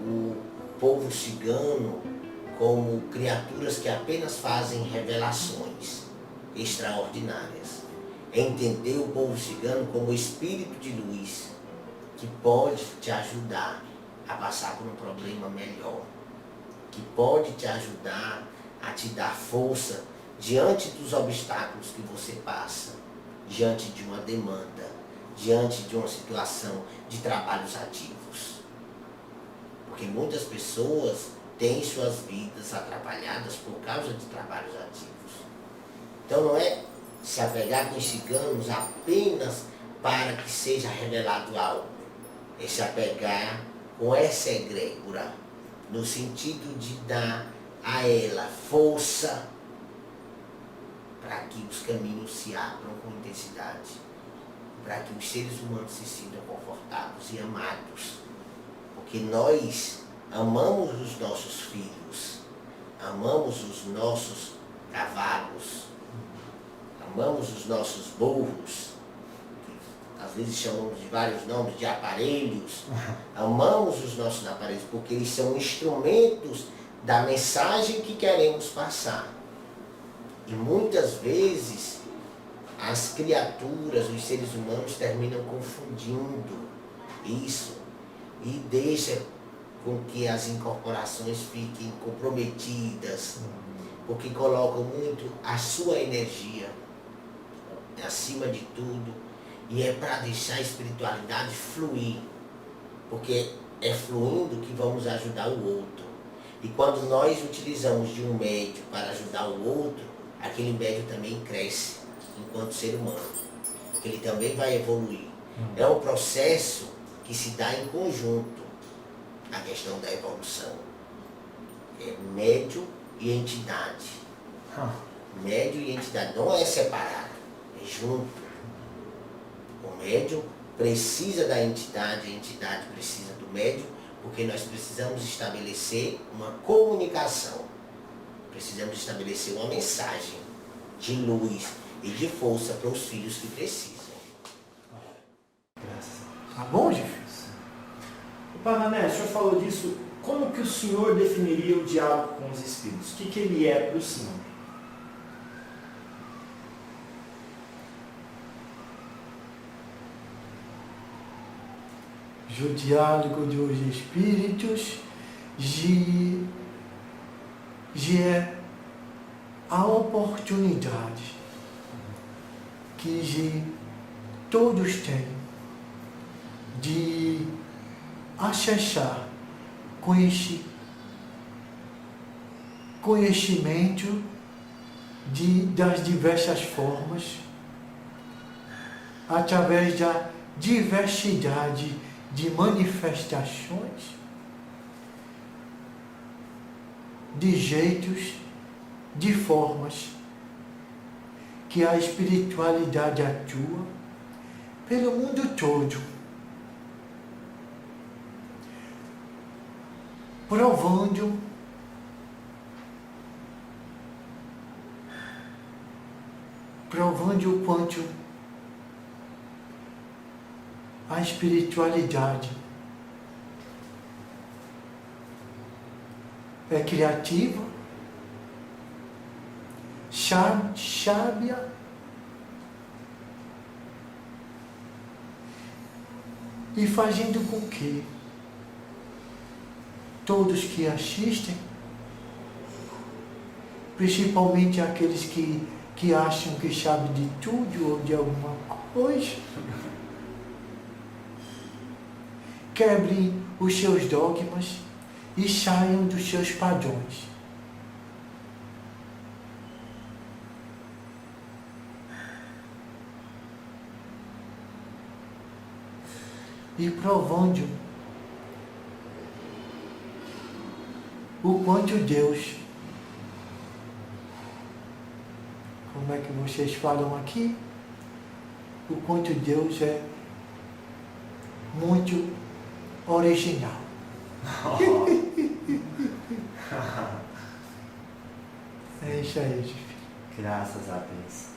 o povo cigano como criaturas que apenas fazem revelações extraordinárias. Entender o povo cigano como espírito de luz que pode te ajudar a passar por um problema melhor, que pode te ajudar a te dar força diante dos obstáculos que você passa, diante de uma demanda, diante de uma situação de trabalhos ativos. Porque muitas pessoas têm suas vidas atrapalhadas por causa de trabalhos ativos. Então não é se apegar com os ciganos apenas para que seja revelado algo. É se apegar com essa egrégora, no sentido de dar a ela força para que os caminhos se abram com intensidade, para que os seres humanos se sintam confortados e amados. Porque nós amamos os nossos filhos, amamos os nossos cavalos, amamos os nossos burros, que às vezes chamamos de vários nomes, de aparelhos. Amamos os nossos aparelhos porque eles são instrumentos da mensagem que queremos passar. E muitas vezes as criaturas, os seres humanos terminam confundindo isso e deixa com que as incorporações fiquem comprometidas, porque colocam muito a sua energia acima de tudo, e é para deixar a espiritualidade fluir, porque é fluindo que vamos ajudar o outro. E quando nós utilizamos de um médium para ajudar o outro, aquele médium também cresce enquanto ser humano. porque ele também vai evoluir. É um processo que se dá em conjunto, a questão da evolução. É médium e entidade. Médium e entidade não é separado, é junto. O médium precisa da entidade, a entidade precisa do médium, porque nós precisamos estabelecer uma comunicação. Precisamos estabelecer uma mensagem de luz e de força para os filhos que precisam. Tá bom, gente? O Panané, o senhor falou disso. Como que o senhor definiria o diálogo com os espíritos? O que ele é para o senhor? O diálogo dos espíritos é a oportunidade que todos têm de acessar conhecimento das diversas formas, através da diversidade de manifestações, de jeitos, de formas que a espiritualidade atua pelo mundo todo, provando o quanto a espiritualidade é criativa, sábia e fazendo com que todos que assistem, principalmente aqueles que acham que sabem de tudo ou de alguma coisa, quebrem os seus dogmas e saiam dos seus padrões. E provando o quanto Deus, como é que vocês falam aqui? O quanto Deus é muito original. É isso aí, filho. Graças a Deus.